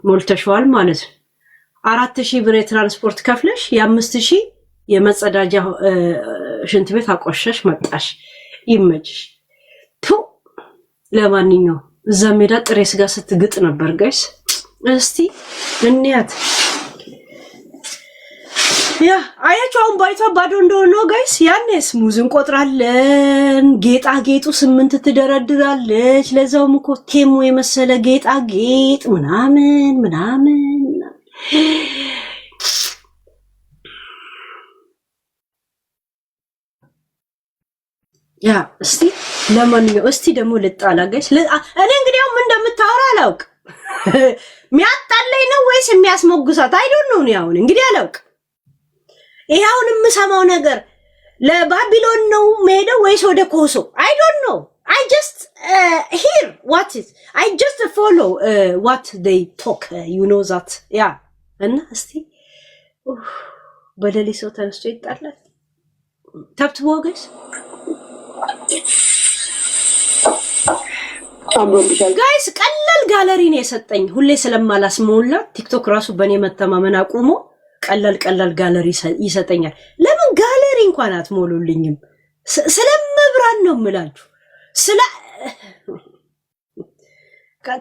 ሞልተሽዋል ማለት 4000 ብር የትራንስፖርት ከፍለሽ የ5000 የመጸዳጃ ሽንት ቤት አቆሸሽ መጣሽ ይመጭሽ ቱ ለማንኛው እዛ ሜዳ ጥሬ ስጋ ስትግጥ ነበር ጋይስ እስቲ እንያት ያ አያቻውን ባይቷ ባዶ እንደሆነ ጋይስ ያኔስ ሙዝ እንቆጥራለን ጌጣጌጡ 8 ትደረድራለች ለዛውም እኮ ቴሞ የመሰለ ጌጣጌጥ ምናምን ያ እስቲ ለማንኛው እስቲ ደግሞ ልጣላ ጋይስ እኔ እንግዲያው ምን እንደምታወራ አላውቅ ሚያጣለኝ ነው ወይስ የሚያስሞግሳት አይ ዶንት ኖ ነው እንግዲህ አላውቅ ይሄውን የምሰማው ነገር ለባቢሎን ነው ሄደው ወይስ ወደ ኮሶ I don't know I just hear what is I just follow what they talk you know that yeah እና እስቲ በሌሊት ሰው ተነስቶ ይጣላል ታፕትቦ ጋይስ ጋይስ ቀላል ጋለሪ ነው የሰጠኝ ሁሌ ስለማላስሞላ ቲክቶክ ራሱ በኔ መተማመን አቁሞ ቀላል ጋለሪ ይሰጠኛል ለምን ጋለሪ እንኳን አትሞሉልኝም ስለመብራን ነው ምላችሁ ስለ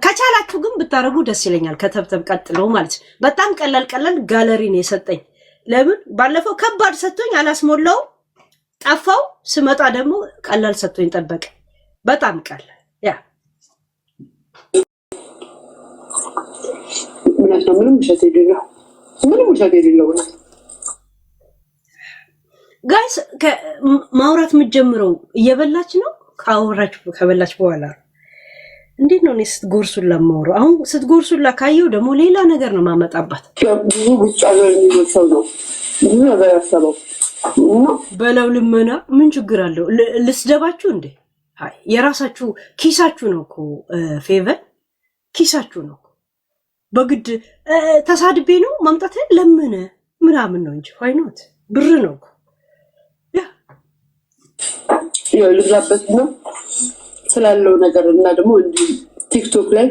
ከቻላችሁ ግን ብታረጉ ደስ ይለኛል ከተብተብ ቀጥለው ማለት በጣም ቀላል ጋለሪ ነው የሰጠኝ ለምን ባለፈው ከባድ ሰጥቶኝ አላስሞላው ጠፋው ስመጣ ደግሞ ቀላል ሰጥቶኝ ጠበቀ በጣም ቀላል ያ ምንም ውሸት የሌለው ጋይስ ማውራት የምትጀምረው እየበላች ነው ከበላች በኋላ እንዴት ነው ስትጎርሱላ ማውራው አሁን ስትጎርሱላ ካየው ደግሞ ሌላ ነገር ነው ማመጣባት ብዙ ጉጫሎ የሚወጣው ነው ብዙ ነገር ያሰበው በለው ልመና ምን ችግር አለው ልስደባችሁ እንዴ አይ የራሳችሁ ኪሳችሁ ነው እኮ ፌቨር ኪሳችሁ ነው በግድ ተሳድቤ ነው ማምጣት ለምን ምናምን ነው እንጂ why not ብር ነው ያ ልብላበት ነው ስላለው ነገር እና ደግሞ ቲክቶክ ላይ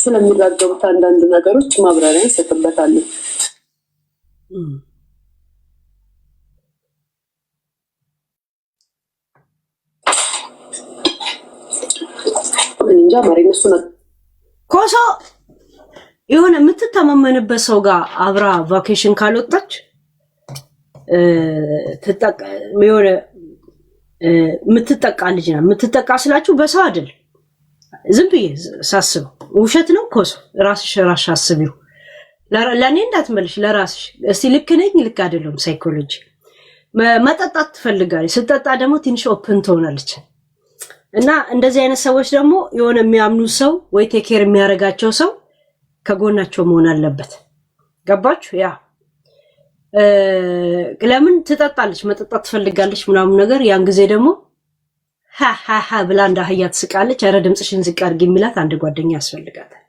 ስለሚጋገቡት አንዳንድ ነገሮች ማብራሪያ ይሰጥበታል እንጃ ማሪን እሱ ነው ኮሶ የሆነ የምትተማመንበት ሰው ጋር አብራ ቫኬሽን ካልወጣች የሆነ የምትጠቃ ልጅ ናት የምትጠቃ ስላችሁ በሰው አይደል ዝም ብዬ ሳስበው ውሸት ነው ኮሶ ራስሽ አስቢው ለኔ እንዳትመልሽ ለራስሽ እስቲ ልክ ነኝ ልክ አይደለም ሳይኮሎጂ መጠጣት ትፈልጋለች ስትጠጣ ደግሞ ትንሽ ኦፕን ትሆናለች እና እንደዚህ አይነት ሰዎች ደግሞ የሆነ የሚያምኑ ሰው ወይ ቴኬር የሚያረጋቸው ሰው ከጎናቸው መሆን አለበት ገባችሁ ያ ለምን ትጠጣለች መጠጣት ትፈልጋለች ምናምን ነገር ያን ጊዜ ደግሞ ሃሃሃ ብላ እንዳህያ ትስቃለች አረ ድምጽሽን ዝቅ አድርጊ የሚላት አንድ ጓደኛ ያስፈልጋታል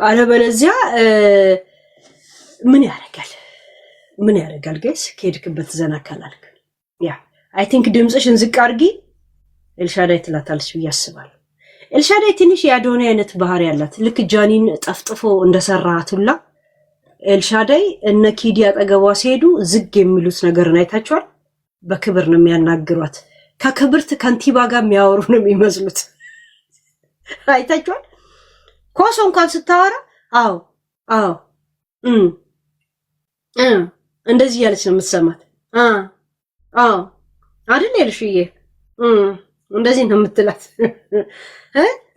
አለበለዚያ ምን ያረጋል ጋይስ ከሄድክበት ዘናካላልክ ያ አይ ቲንክ ድምጽሽን ዝቅ አድርጊ ኤልሻዳይ ትላታለች ያስባል ኤልሻዳይ ትንሽ ያዶነ አይነት ባህሪ ያላት ልክ ጃኒን ጠፍጥፎ እንደሰራቱላ ኤልሻዳይ እነ ኪዲ አጠገቧ ሲሄዱ ዝግ የሚሉት ነገር አይታችኋል በክብር ነው የሚያናግሯት ከክብርት ከንቲባ ጋር የሚያወሩ ነው የሚመስሉት አይታችኋል ኮሶ እንኳን ስታወራ አዎ እንደዚህ ያለች ነው የምትሰማት አይደል ኤልሽዬ እንደዚህ ነው የምትላት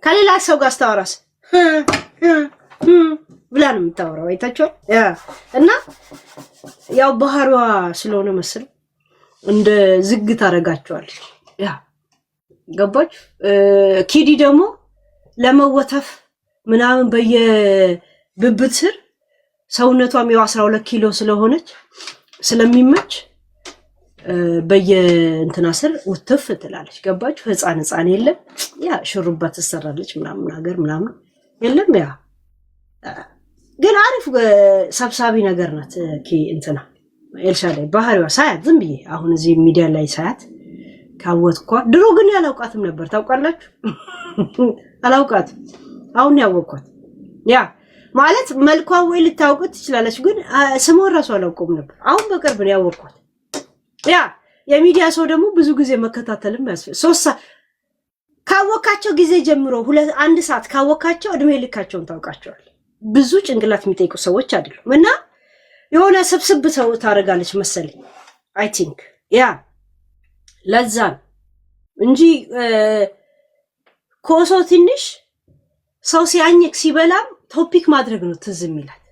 ከሌላ ሰው ጋር ስታወራስ ብላ ነው የምታወራው አይታችኋል እና ያው ባህሪዋ ስለሆነ መስል እንደ ዝግ ታረጋቸዋለች ያ ገባች ኪዲ ደግሞ ለመወተፍ ምናምን በየብብት ስር ሰውነቷም ያው 12 ኪሎ ስለሆነች ስለሚመች በየእንትና ስር ውትፍ ትላለች ገባች ህፃን የለም ያ ሽሩባ ተሰራለች ምናምን ነገር ምናምን የለም ያ ግን አሪፍ ሰብሳቢ ነገር ናት እንትና ኤልሻዳይ ባህሪዋ ሳያት ዝም ብዬ አሁን እዚህ ሚዲያ ላይ ሳያት ካወትኳ ድሮ ግን ያላውቃትም ነበር ታውቃላችሁ አላውቃት አሁን ያወቅኳት ያ ማለት መልኳን ወይ ልታውቁት ትችላለች ግን ስሟን ራሱ አላውቀውም ነበር አሁን በቅርብ ነው ያወቅኳት ያ የሚዲያ ሰው ደግሞ ብዙ ጊዜ መከታተልም ያስፈልጋል 3 ካወካቸው ጊዜ ጀምሮ 1 ሰዓት ካወካቸው እድሜ ልካቸውን ታውቃቸዋል ብዙ ጭንቅላት የሚጠይቁ ሰዎች አይደሉም እና የሆነ ስብስብ ሰው ታረጋለች መሰለኝ አይ ቲንክ ያ ለዛ እንጂ ኮሶ ትንሽ ሰው ሲያኝክ ሲበላም ቶፒክ ማድረግ ነው ትዝ የሚላት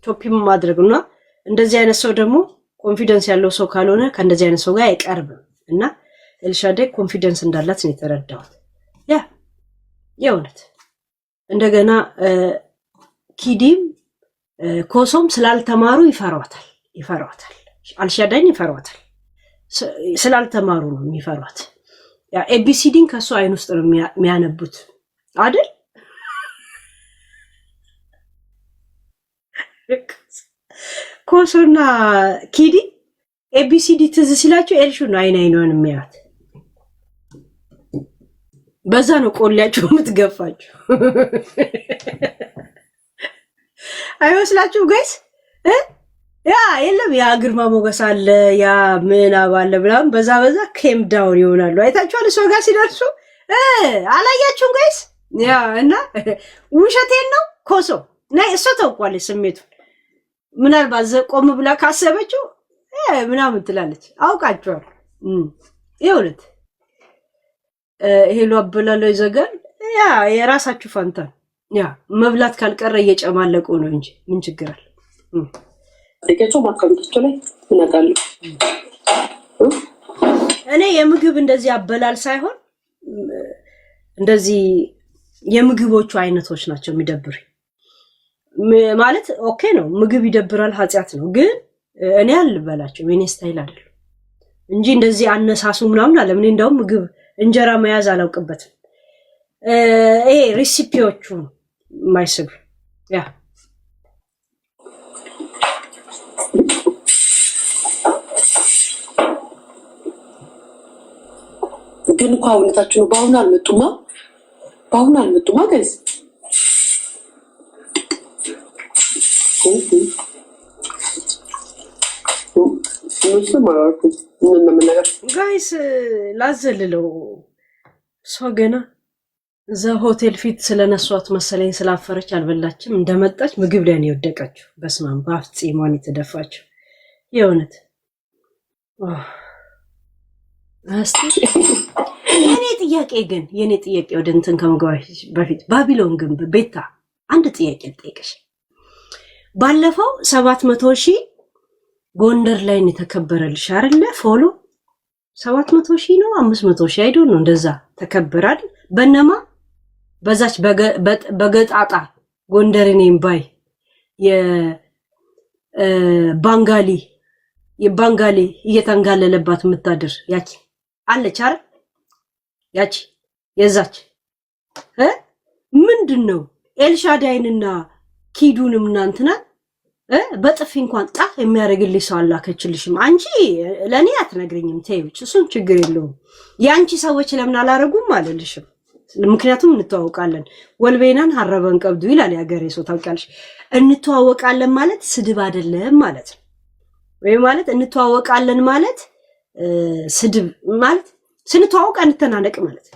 ቶፒክ ማድረግ ነው እንደዚህ አይነት ሰው ደግሞ ኮንፊደንስ ያለው ሰው ካልሆነ ከእንደዚህ አይነት ሰው ጋር አይቀርብም እና ኤልሻዳይ ኮንፊደንስ እንዳላት ነው የተረዳሁት ያ የእውነት እንደገና ኪዲም ኮሶም ስላልተማሩ ይፈሯታል ኤልሻዳይን ይፈሯታል ስላልተማሩ ነው የሚፈሯት ያ ኤቢሲዲን ከሱ አይን ውስጥ ነው የሚያነቡት አይደል ኮሶና ኪዲ ኤቢሲዲ ትዝ ሲላቸው ኤልሹ ነው አይኗን የሚያዩት በዛ ነው ቆሌያቸው የምትገፋቸው አይመስላችሁ ጋይስ ያ የለም ያ ግርማ ሞገስ አለ ያ ምን አባለ ብላም በዛ ኬም ዳውን ይሆናሉ አይታችኋል ሰው ጋር ሲደርሱ አላያችሁም ጋይስ ያ እና ውሸቴን ነው ኮሶ ናይ እሷ ታውቋለች ስሜቱን ምናልባት ቆም ብላ ካሰበችው ምናምን ትላለች አውቃቸዋል ይኸውልህ ሄሎ አበላለው ይዘጋል ያ የራሳችሁ ፋንታ ያ መብላት ካልቀረ እየጨማለቁ ነው እንጂ ምን ችግር አለ ደቂቃው ማካብቶች ላይ ምናቃሉ እኔ የምግብ እንደዚህ አበላል ሳይሆን እንደዚህ የምግቦቹ አይነቶች ናቸው የሚደብሩ ማለት ኦኬ ነው ምግብ ይደብራል ኃጢያት ነው ግን እኔ አልበላቸው የኔ ስታይል አይደለም እንጂ እንደዚህ አነሳሱ ምናምን አለ ምን እንደው ምግብ እንጀራ መያዝ አላውቅበትም ይሄ ሬሲፒዎቹ ማይስብ ያ ግን እኮ አሁንታችሁ ነው ባሁን አልመጡማ ጋይስ ጋይስ ላዘልለው ሰው ገና እዛ ሆቴል ፊት ስለነሷት መሰለኝ ስላፈረች አልበላችም እንደመጣች ምግብ ላይ ነው የወደቀችው በስማም ባፍጽ ማን የተደፋችው የእውነት የኔ ጥያቄ ወደ እንትን ከመግባት በፊት ባቢሎን ግንብ ቤታ አንድ ጥያቄ ልጠይቅሽ ባለፈው 700,000 ጎንደር ላይ ነው ተከበረልሽ አይደለ ፎሎ 700,000 ነው 500,000 አይዶ ነው እንደዛ ተከበራል በነማ በዛች በገጣጣ ጎንደር ነኝ ባይ የባንጋሊ እየተንጋለለባት የምታድር ያቺ አለች አይደል ያቺ የዛች ምንድነው ኤልሻዳይንና ኪዱንም እናንተና በጥፊ እንኳን ጣፍ የሚያደርግልሽ ሰው አላከችልሽም አንቺ ለኔ አትነግሪኝም ተይውች እሱን ችግር የለውም ያንቺ ሰዎች ለምን አላረጉም አለልሽም ምክንያቱም እንተዋወቃለን ወልቤናን ሐረበን ቀብዱ ይላል ያገሬ ሰው ታውቂያለሽ እንተዋወቃለን ማለት ስድብ አይደለም ማለት ወይ ማለት እንተዋወቃለን ማለት ስድብ ማለት ስንተዋወቅ እንተናነቅ ማለት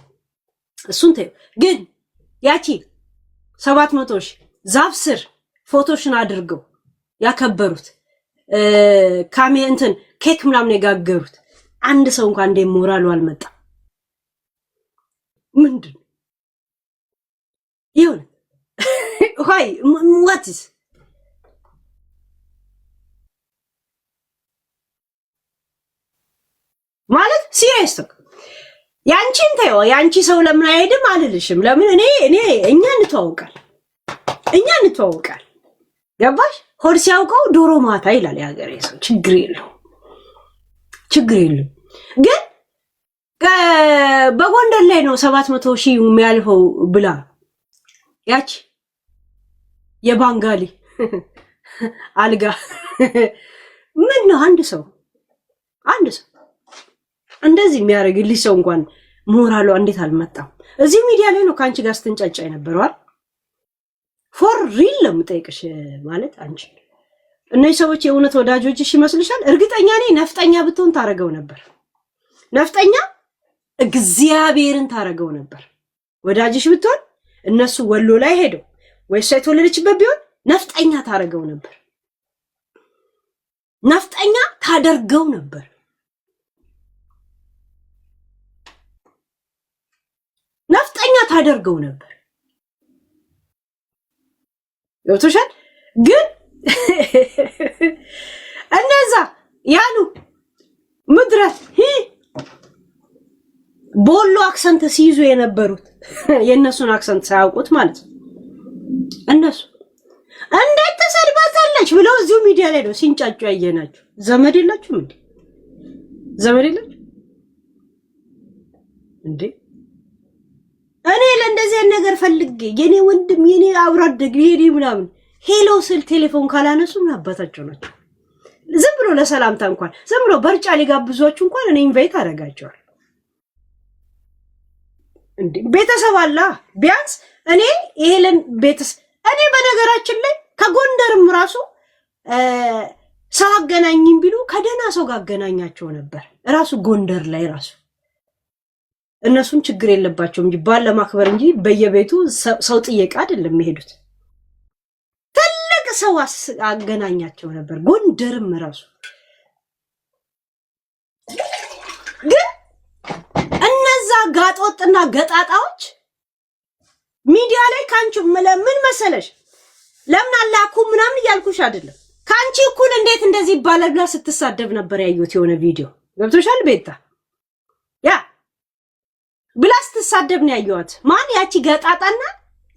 እሱን ተይው ግን ያቺ 700,000 ዛፍ ስር ፎቶሽን አድርገው ያከበሩት እንትን ኬክ ምናምን የጋገሩት አንድ ሰው እንኳን እንደ ሞራሉ አልመጣ ምንድን ይሁን ሆይ ዋትስ ማለት ሲሪየስ ነው ያንቺን ተይው ያንቺ ሰው ለምን አይሄድም አልልሽም ለምን እኛ እንተዋወቃል ገባሽ ሆድ ሲያውቀው ዶሮ ማታ ይላል ያገሬ ሰው ችግር የለው ግን በጎንደር ላይ ነው 700,000 የሚያልፈው ብላ ያቺ የባንጋሊ አልጋ ምን ነው አንድ ሰው እንደዚህ የሚያደርግልሽ ሰው እንኳን ሞራሏ እንዴት አልመጣም? እዚህ ሚዲያ ላይ ነው ከአንቺ ጋር ስትንጫጫ የነበረው አይደል? ፎር ሪል ለምጠይቅሽ ማለት አንቺ እነዚህ ሰዎች የእውነት ወዳጆችሽ ይመስልሻል? እርግጠኛ ነኝ ነፍጠኛ ብትሆን ታረገው ነበር። ነፍጠኛ እግዚአብሔርን ታረገው ነበር። ወዳጅሽ ብትሆን እነሱ ወሎ ላይ ሄደው ወይ እሷ የተወለደችበት ቢሆን ነፍጠኛ ታረገው ነበር። ነፍጠኛ ታደርገው ነበር። ነፍጠኛ ታደርገው ነበር። ይወቶሻል። ግን እነዛ ያሉ ምድረት ቦሎ አክሰንት ሲይዙ የነበሩት የእነሱን አክሰንት ሳያውቁት ማለት ነው። እነሱ እንዴት ተሰድባታለች ብለው እዚሁ ሚዲያ ላይ ነው ሲንጫጩ ያየናቸው። ዘመድ የላችሁም እንዴ? ዘመድ የላችሁ እንዴ? እኔ ለእንደዚህ ነገር ፈልጌ የኔ ወንድም የኔ አብሮ አደግ የኔ ምናምን ሄሎ ስል ቴሌፎን ካላነሱ ምን አባታቸው ናቸው? ዝም ብሎ ለሰላምታ እንኳን ዝም ብሎ በርጫ ሊጋብዟችሁ እንኳን እኔ ኢንቫይት አደርጋቸዋለሁ። እንዴ ቤተሰብ አላ ቢያንስ እኔ ይሄለን ቤተሰብ እኔ በነገራችን ላይ ከጎንደርም ራሱ ሰው አገናኝም ቢሉ ከደህና ሰው ጋር አገናኛቸው ነበር። ራሱ ጎንደር ላይ ራሱ እነሱን ችግር የለባቸውም እንጂ ባል ለማክበር እንጂ በየቤቱ ሰው ጥየቃ አይደለም የሚሄዱት። ትልቅ ሰው አገናኛቸው ነበር ጎንደርም ራሱ። ግን እነዛ ጋጦጥና ገጣጣዎች ሚዲያ ላይ ካንቺ ምን መሰለሽ ለምን አላኩ ምናምን እያልኩሽ አይደለም። ካንቺ እኩል እንዴት እንደዚህ ይባላል ብላ ስትሳደብ ነበር ያዩት የሆነ ቪዲዮ ገብቶሻል? ቤታ ያ ብላ ስትሳደብ ነው ያዩት። ማን ያቺ ገጣጣና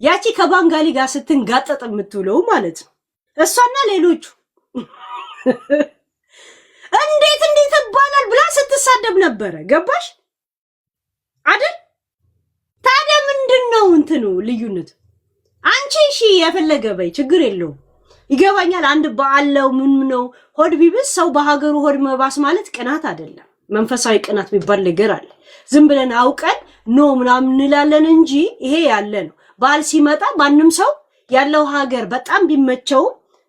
ያቺ ከባንጋሊ ጋር ስትንጋጠጥ የምትውለው ማለት ነው። እሷና ሌሎቹ እንዴት ይባላል ብላ ስትሳደብ ነበረ። ገባሽ አይደል? ታዲያ ምንድነው እንትኑ ልዩነት? አንቺ እሺ የፈለገ በይ ችግር የለውም ይገባኛል። አንድ በአለው ምን ነው ሆድ ቢብስ ሰው በሀገሩ ሆድ መባስ ማለት ቅናት አይደለም። መንፈሳዊ ቅናት የሚባል ነገር አለ። ዝም ብለን አውቀን ኖ ምናምን እንላለን እንጂ ይሄ ያለ ነው። ባል ሲመጣ ማንም ሰው ያለው ሀገር በጣም ቢመቸው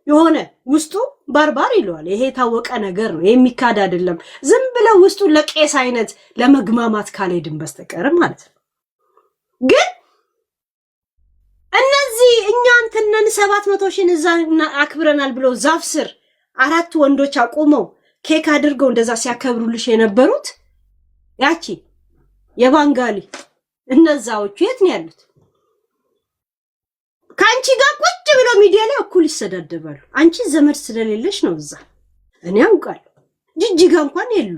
የሆነ ውስጡ ባርባር ይለዋል። ይሄ የታወቀ ነገር ነው። የሚካድ አይደለም። ዝም ብለው ውስጡ ለቄስ አይነት ለመግማማት ካልሄድን በስተቀር ማለት ነው። ግን እነዚህ እኛ እንትነን 700 ሺህ እዛ አክብረናል ብለው ዛፍ ስር 4 ወንዶች አቆመው ኬክ አድርገው እንደዛ ሲያከብሩልሽ የነበሩት ያቺ የባንጋሊ እነዛዎቹ የት ነው ያሉት? ካንቺ ጋር ቁጭ ብሎ ሚዲያ ላይ እኩል ይሰዳደባሉ። አንቺ ዘመድ ስለሌለሽ ነው እዛ። እኔ አውቃለሁ። ጅጅጋ እንኳን የሉ፣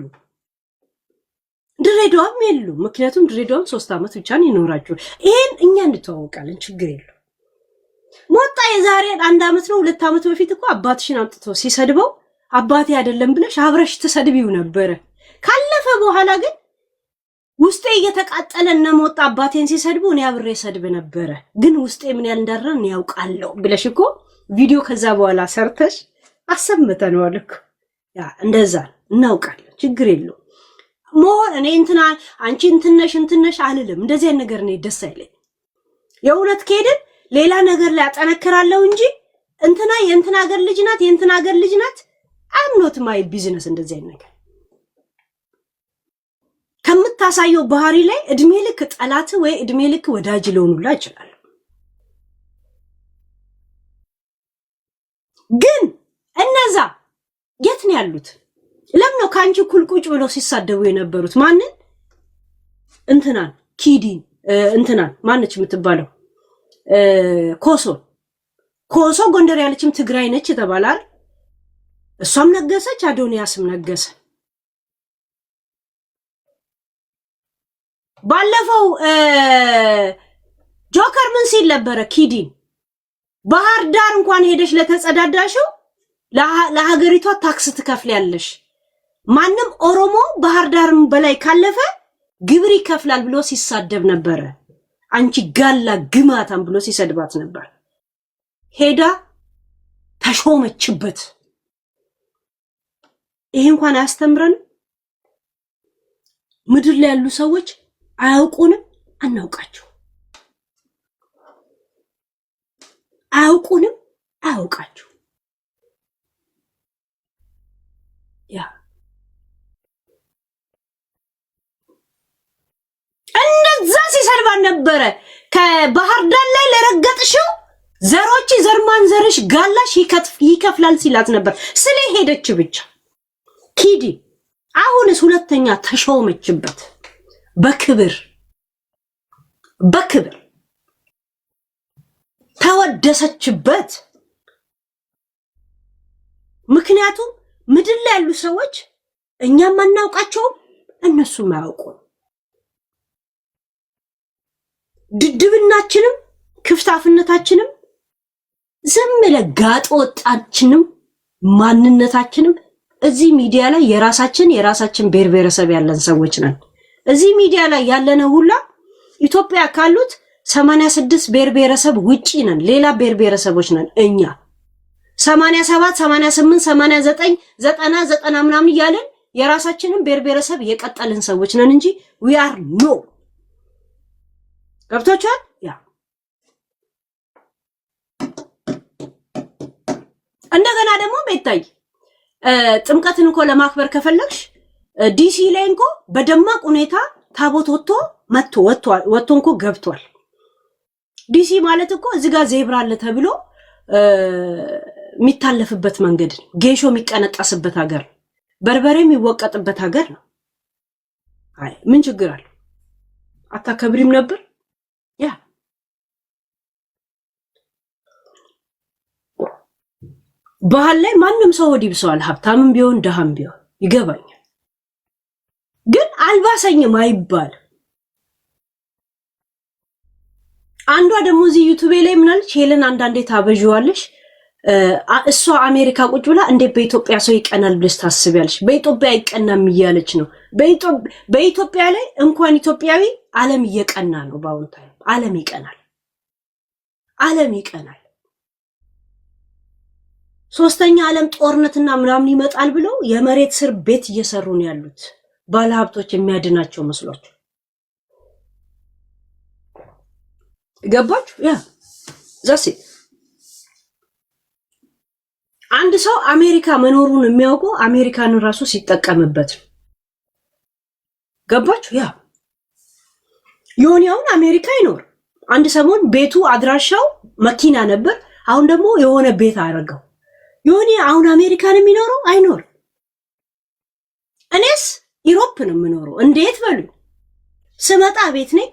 ድሬዳዋም የሉ። ምክንያቱም ድሬዳዋም 3 ዓመት ብቻ ነው ይኖራችሁ። ይሄን እኛ እንተዋወቃለን፣ ችግር የለው። ሞጣ የዛሬ 1 ዓመት ነው 2 ዓመት በፊት እኮ አባትሽን አምጥቶ ሲሰድበው አባቴ አይደለም ብለሽ አብረሽ ትሰድቢው ነበረ። ካለፈ በኋላ ግን ውስጤ እየተቃጠለ እና ሞጣ አባቴን ሲሰድቡ እኔ አብሬ ሰድብ ነበረ፣ ግን ውስጤ ምን ያህል እንዳረን ያውቃለሁ ብለሽ እኮ ቪዲዮ ከዛ በኋላ ሰርተሽ አሰምተነዋል እኮ። ያ እንደዛ እናውቃለን፣ ችግር የለው። ሞር እኔ እንትና አንቺ እንትነሽ አልልም። እንደዚህ አይነት ነገር እኔ ደስ አይለኝ። የእውነት ከሄድን ሌላ ነገር ላይ አጠነክራለሁ እንጂ እንትና የእንትና ሀገር ልጅ ናት የእንትና ሀገር ልጅ ናት አምኖት ማይ ቢዝነስ እንደዚህ አይነት ነገር ከምታሳየው ባህሪ ላይ እድሜ ልክ ጠላት ወይ እድሜ ልክ ወዳጅ ሊሆኑላ ይችላል። ግን እነዛ የት ነው ያሉት? ለምን ነው ካንቺ እኩል ቁጭ ብለው ሲሳደቡ የነበሩት? ማንን? እንትናን ኪዲን እንትናን ማነች የምትባለው? ኮሶ ጎንደር ያለችም ትግራይ ነች ተባላል። እሷም ነገሰች፣ አዶንያስም ነገሰ። ባለፈው ጆከር ምን ሲል ነበረ? ኪዲን ባህር ዳር እንኳን ሄደሽ ለተጸዳዳሽው ለሀገሪቷ ታክስ ትከፍያለሽ፣ ማንም ኦሮሞ ባህር ዳርም በላይ ካለፈ ግብር ይከፍላል ብሎ ሲሳደብ ነበረ። አንቺ ጋላ ግማታም ብሎ ሲሰድባት ነበር። ሄዳ ተሾመችበት። ይሄ እንኳን አያስተምረን? ምድር ላይ ያሉ ሰዎች አያውቁንም አናውቃቸው አያውቁንም አያውቃቸው ያ እንደዛ ሲሰርባን ነበረ ከባህር ዳር ላይ ለረገጥሽው ዘሮች ዘርማን ዘርሽ ጋላሽ ይከፍላል ሲላት ነበር ስለሄደች ብቻ ኪዲ አሁንስ ሁለተኛ ተሾመችበት በክብር ተወደሰችበት ምክንያቱም ምድር ላይ ያሉ ሰዎች እኛም ማናውቃቸው እነሱም አያውቁም ድድብናችንም ክፍታፍነታችንም ዝም ለጋጥ ወጣችንም ማንነታችንም እዚህ ሚዲያ ላይ የራሳችን ብሔረሰብ ያለን ሰዎች ነን እዚህ ሚዲያ ላይ ያለነ ሁላ ኢትዮጵያ ካሉት 86 ብሔረሰብ ውጪ ነን ሌላ ብሔረሰቦች ነን እኛ 87 88 89 90 ምናምን ይያለን የራሳችንን ብሔረሰብ የቀጠልን ሰዎች ነን እንጂ we are no ገብቶቻል ያ እንደገና ደግሞ ቤታይ ጥምቀትን እኮ ለማክበር ከፈለግሽ ዲሲ ላይ እንኮ በደማቅ ሁኔታ ታቦት ወጥቶ እንኮ ገብቷል ዲሲ ማለት እኮ እዚህ ጋር ዜብራ አለ ተብሎ የሚታለፍበት መንገድ ጌሾ የሚቀነጣስበት ሀገር በርበሬ የሚወቀጥበት ሀገር ነው አይ ምን ችግር አለ አታከብሪም ነበር ያ ባህል ላይ ማንንም ሰው ወዲህ ብሰዋል ሀብታምም ቢሆን ደሃም ቢሆን ይገባኛል ግን አልባሰኝም አይባል አንዷ ደግሞ እዚህ ዩቲዩብ ላይ ምናልሽ ሄለን አንዳንዴ ታበዥዋለሽ እሷ አሜሪካ ቁጭ ብላ እንዴ በኢትዮጵያ ሰው ይቀናል ብለሽ ታስቢያለሽ በኢትዮጵያ ይቀናም ይያለች ነው በኢትዮጵያ ላይ እንኳን ኢትዮጵያዊ ዓለም እየቀና ነው ባውንታ ዓለም ይቀናል ሶስተኛ ዓለም ጦርነትና ምናምን ይመጣል ብለው የመሬት ስር ቤት እየሰሩ ነው ያሉት ባለሀብቶች የሚያድናቸው መስሏቸው ገባችሁ ያ ዛሲ አንድ ሰው አሜሪካ መኖሩን የሚያውቀው አሜሪካንን ራሱ ሲጠቀምበት ገባችሁ ያ ዮኒያውን አሜሪካ ይኖር አንድ ሰሞን ቤቱ አድራሻው መኪና ነበር አሁን ደግሞ የሆነ ቤት አደረገው ዮኒ አሁን አሜሪካን የሚኖረው አይኖር እኔስ ዩሮፕ ነው የምኖረው እንዴት በሉ ስመጣ ቤት ነኝ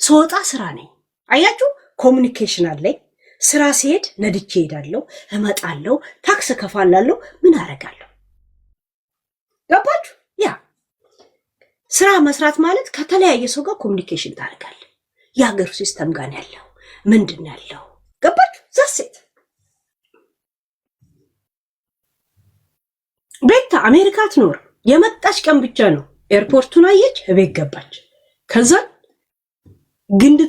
ስወጣ ስራ ነኝ አያችሁ ኮሙኒኬሽን አለኝ ስራ ሲሄድ ነድቼ ሄዳለሁ እመጣለሁ ታክስ ከፋላለሁ ምን አረጋለሁ ገባችሁ ያ ስራ መስራት ማለት ከተለያየ ሰው ጋር ኮሙኒኬሽን ታደርጋለህ የሀገሩ ሲስተም ጋር ያለው ምንድን ያለው ገባችሁ ዛሴት ቤታ አሜሪካ ትኖር የመጣች ቀን ብቻ ነው ኤርፖርቱን አየች እቤት ገባች ከዛ ግንድ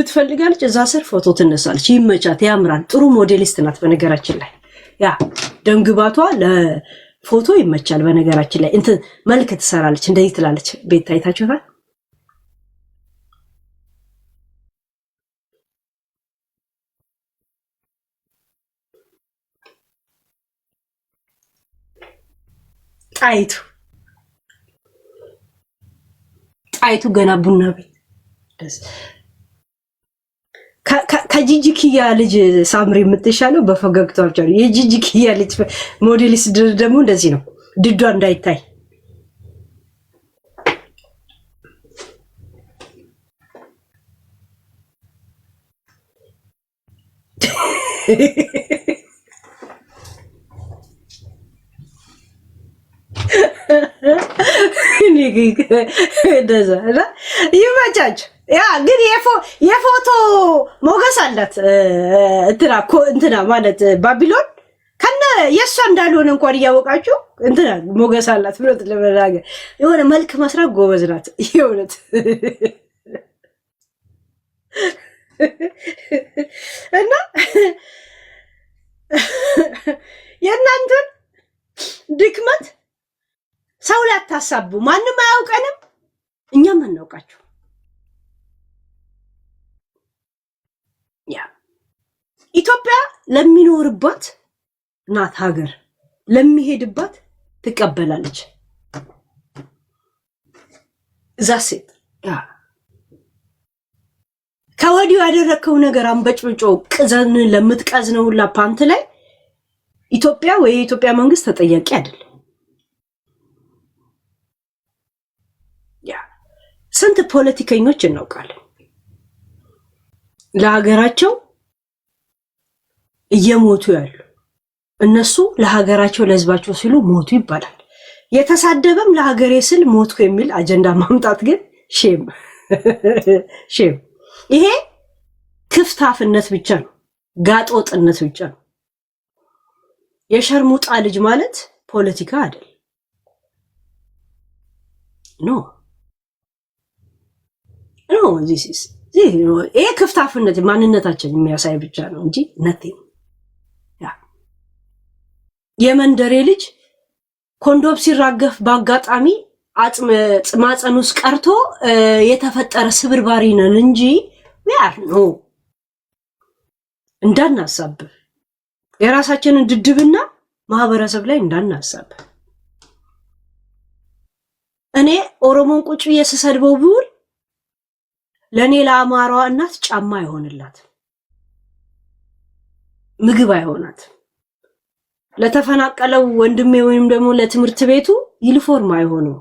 ትፈልጋለች እዛ ስር ፎቶ ትነሳለች ይመቻት ያምራል ጥሩ ሞዴሊስት ናት በነገራችን ላይ ያ ደምግባቷ ለፎቶ ይመቻል በነገራችን ላይ እንትን መልክ ትሰራለች እንደዚህ ትላለች ቤት ታይታችኋል ጣይቱ ገና ቡና ቤት ከጂጂኪያ ልጅ ሳምሪ የምትሻለው በፈገግታው ብቻ ነው የጂጂኪያ ልጅ ሞዴሊስት ደግሞ እንደዚህ ነው ድዷ እንዳይታይ እንደዛ ይመቻች ያ ግን የፎቶ ሞገስ አላት እንትና ማለት ባቢሎን ከነ የሷ እንዳልሆነ እንኳን እያወቃችሁ እንትና ሞገስ አላት ብሎት ለመናገር የሆነ መልክ መስራት ጎበዝ ናት የሆነት እና የእናንተን ድክመት ሰው ላይ አታሳቡ ማንም አያውቀንም እኛም እናውቃቸው። ያ ኢትዮጵያ ለሚኖርባት ናት ሀገር፣ ለሚሄድባት ትቀበላለች። ዛሴት ያ ከወዲሁ ያደረከው ነገር አንበጭብጮ ቅዘን ለምትቀዝነው ሁላ ፓንት ላይ ኢትዮጵያ ወይ የኢትዮጵያ መንግስት ተጠያቂ አይደለም። ያ ስንት ፖለቲከኞች እናውቃለን ለሀገራቸው እየሞቱ ያሉ፣ እነሱ ለሀገራቸው ለህዝባቸው ሲሉ ሞቱ ይባላል። የተሳደበም ለሀገሬ ስል ሞትኩ የሚል አጀንዳ ማምጣት ግን ሼም ሼም። ይሄ ክፍታፍነት ብቻ ነው፣ ጋጦጥነት ብቻ ነው። የሸርሙጣ ልጅ ማለት ፖለቲካ አይደል። ኖ ይሄ ክፍታፍነት ማንነታችን የሚያሳይ ብቻ ነው እንጂ ነቴ የመንደሬ ልጅ ኮንዶም ሲራገፍ በአጋጣሚ ማፀን ውስጥ ቀርቶ የተፈጠረ ስብርባሪ ነን እንጂ ያር ነው እንዳናሳብ፣ የራሳችንን ድድብና ማህበረሰብ ላይ እንዳናሳብ። እኔ ኦሮሞን ቁጭ ብዬ ስሰድበው ብውል ለኔ ለአማራዋ እናት ጫማ አይሆንላት፣ ምግብ አይሆናት፣ ለተፈናቀለው ወንድሜ ወይም ደግሞ ለትምህርት ቤቱ ዩኒፎርም አይሆነው።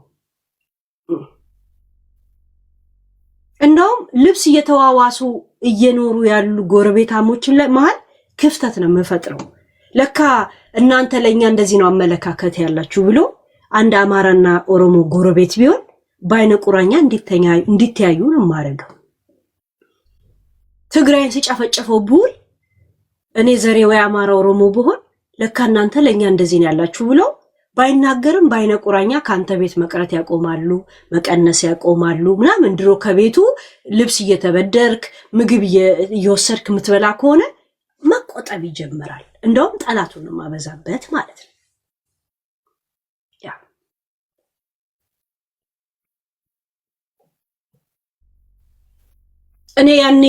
እንደውም ልብስ እየተዋዋሱ እየኖሩ ያሉ ጎረቤታሞችን ላይ መሀል ክፍተት ነው የምፈጥረው። ለካ እናንተ ለኛ እንደዚህ ነው አመለካከት ያላችሁ ብሎ አንድ አማራና ኦሮሞ ጎረቤት ቢሆን በአይነ ቁራኛ እንዲተያዩ ነው ማረገው። ትግራይን ሲጨፈጨፈው ብውል እኔ ዘሬ ወይ አማራ ኦሮሞ ብሆን ለካ እናንተ ለኛ እንደዚህ ነው ያላችሁ ብሎ ባይናገርም በአይነ ቁራኛ ካንተ ቤት መቅረት ያቆማሉ፣ መቀነስ ያቆማሉ ምናምን። ድሮ ከቤቱ ልብስ እየተበደርክ ምግብ እየወሰድክ የምትበላ ከሆነ መቆጠብ ይጀምራል። እንደውም ጠላቱን ማበዛበት ማለት ነው። ያ እኔ ያኔ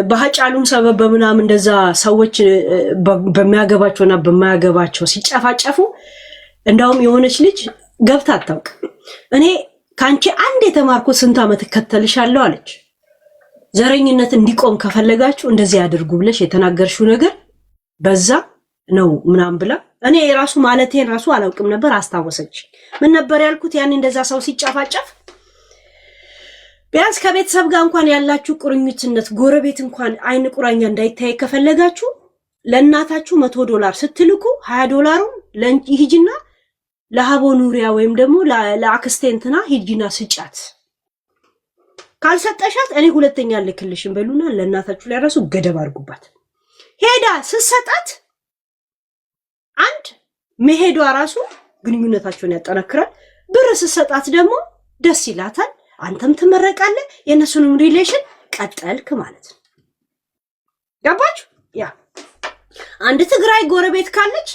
በሐጫሉም ሰበብ በምናምን እንደዛ ሰዎች በሚያገባቸውና በማያገባቸው ሲጨፋጨፉ እንደውም የሆነች ልጅ ገብታ አታውቅ። እኔ ካንቺ አንድ የተማርኩት ስንት ዓመት እከተልሻለሁ አለች። ዘረኝነት እንዲቆም ከፈለጋችሁ እንደዚህ ያድርጉ ብለሽ የተናገርሽው ነገር በዛ ነው ምናምን ብላ እኔ ራሱ ማለቴን ራሱ አላውቅም ነበር። አስታወሰች። ምን ነበር ያልኩት ያኔ እንደዛ ሰው ሲጨፋጨፍ ቢያንስ ከቤተሰብ ጋር እንኳን ያላችሁ ቁርኝትነት ጎረቤት እንኳን አይን ቁራኛ እንዳይታይ ከፈለጋችሁ ለእናታችሁ $100 ስትልኩ $20 ለሂጂና ለሃቦ ኑሪያ ወይም ደግሞ ለአክስቴ እንትና ሂጂና ስጫት። ካልሰጠሻት እኔ ሁለተኛ ልክልሽም በሉና ለእናታችሁ ላይ ራሱ ገደብ አድርጉባት። ሄዳ ስትሰጣት አንድ መሄዷ ራሱ ግንኙነታቸውን ያጠናክራል። ብር ስትሰጣት ደግሞ ደስ ይላታል። አንተም ትመረቃለህ፣ የነሱንም ሪሌሽን ቀጠልክ ማለት ነው። ገባችሁ? ያ አንድ ትግራይ ጎረቤት ካለች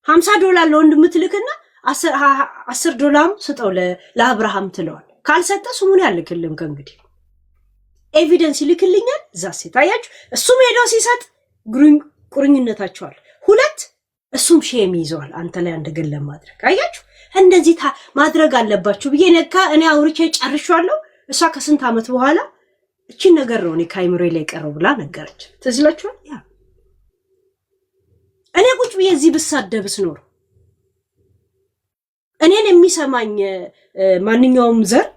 $50 ለወንድም ትልክና $10 ስጠው ለአብርሃም ትለዋል። ካልሰጠ ስሙን ያልክልም ከእንግዲህ ኤቪደንስ ይልክልኛል። ዛሴ ታያችሁ። እሱም ሄዶ ሲሰጥ ቁርኝነታቸዋል። ሁለት እሱም ሼም ይዘዋል አንተ ላይ አንድ ግን ለማድረግ አያችሁ። እንደዚህ ማድረግ አለባችሁ ብዬ ነካ እኔ አውርቼ ጨርሻለሁ። እሷ ከስንት ዓመት በኋላ እቺ ነገር ነው እኔ ካይምሮ ላይ ቀረው ብላ ነገረች። ትዝላችኋል? ያ እኔ ቁጭ ብዬ እዚህ ብሳደብስ ኖር እኔን የሚሰማኝ ማንኛውም ዘር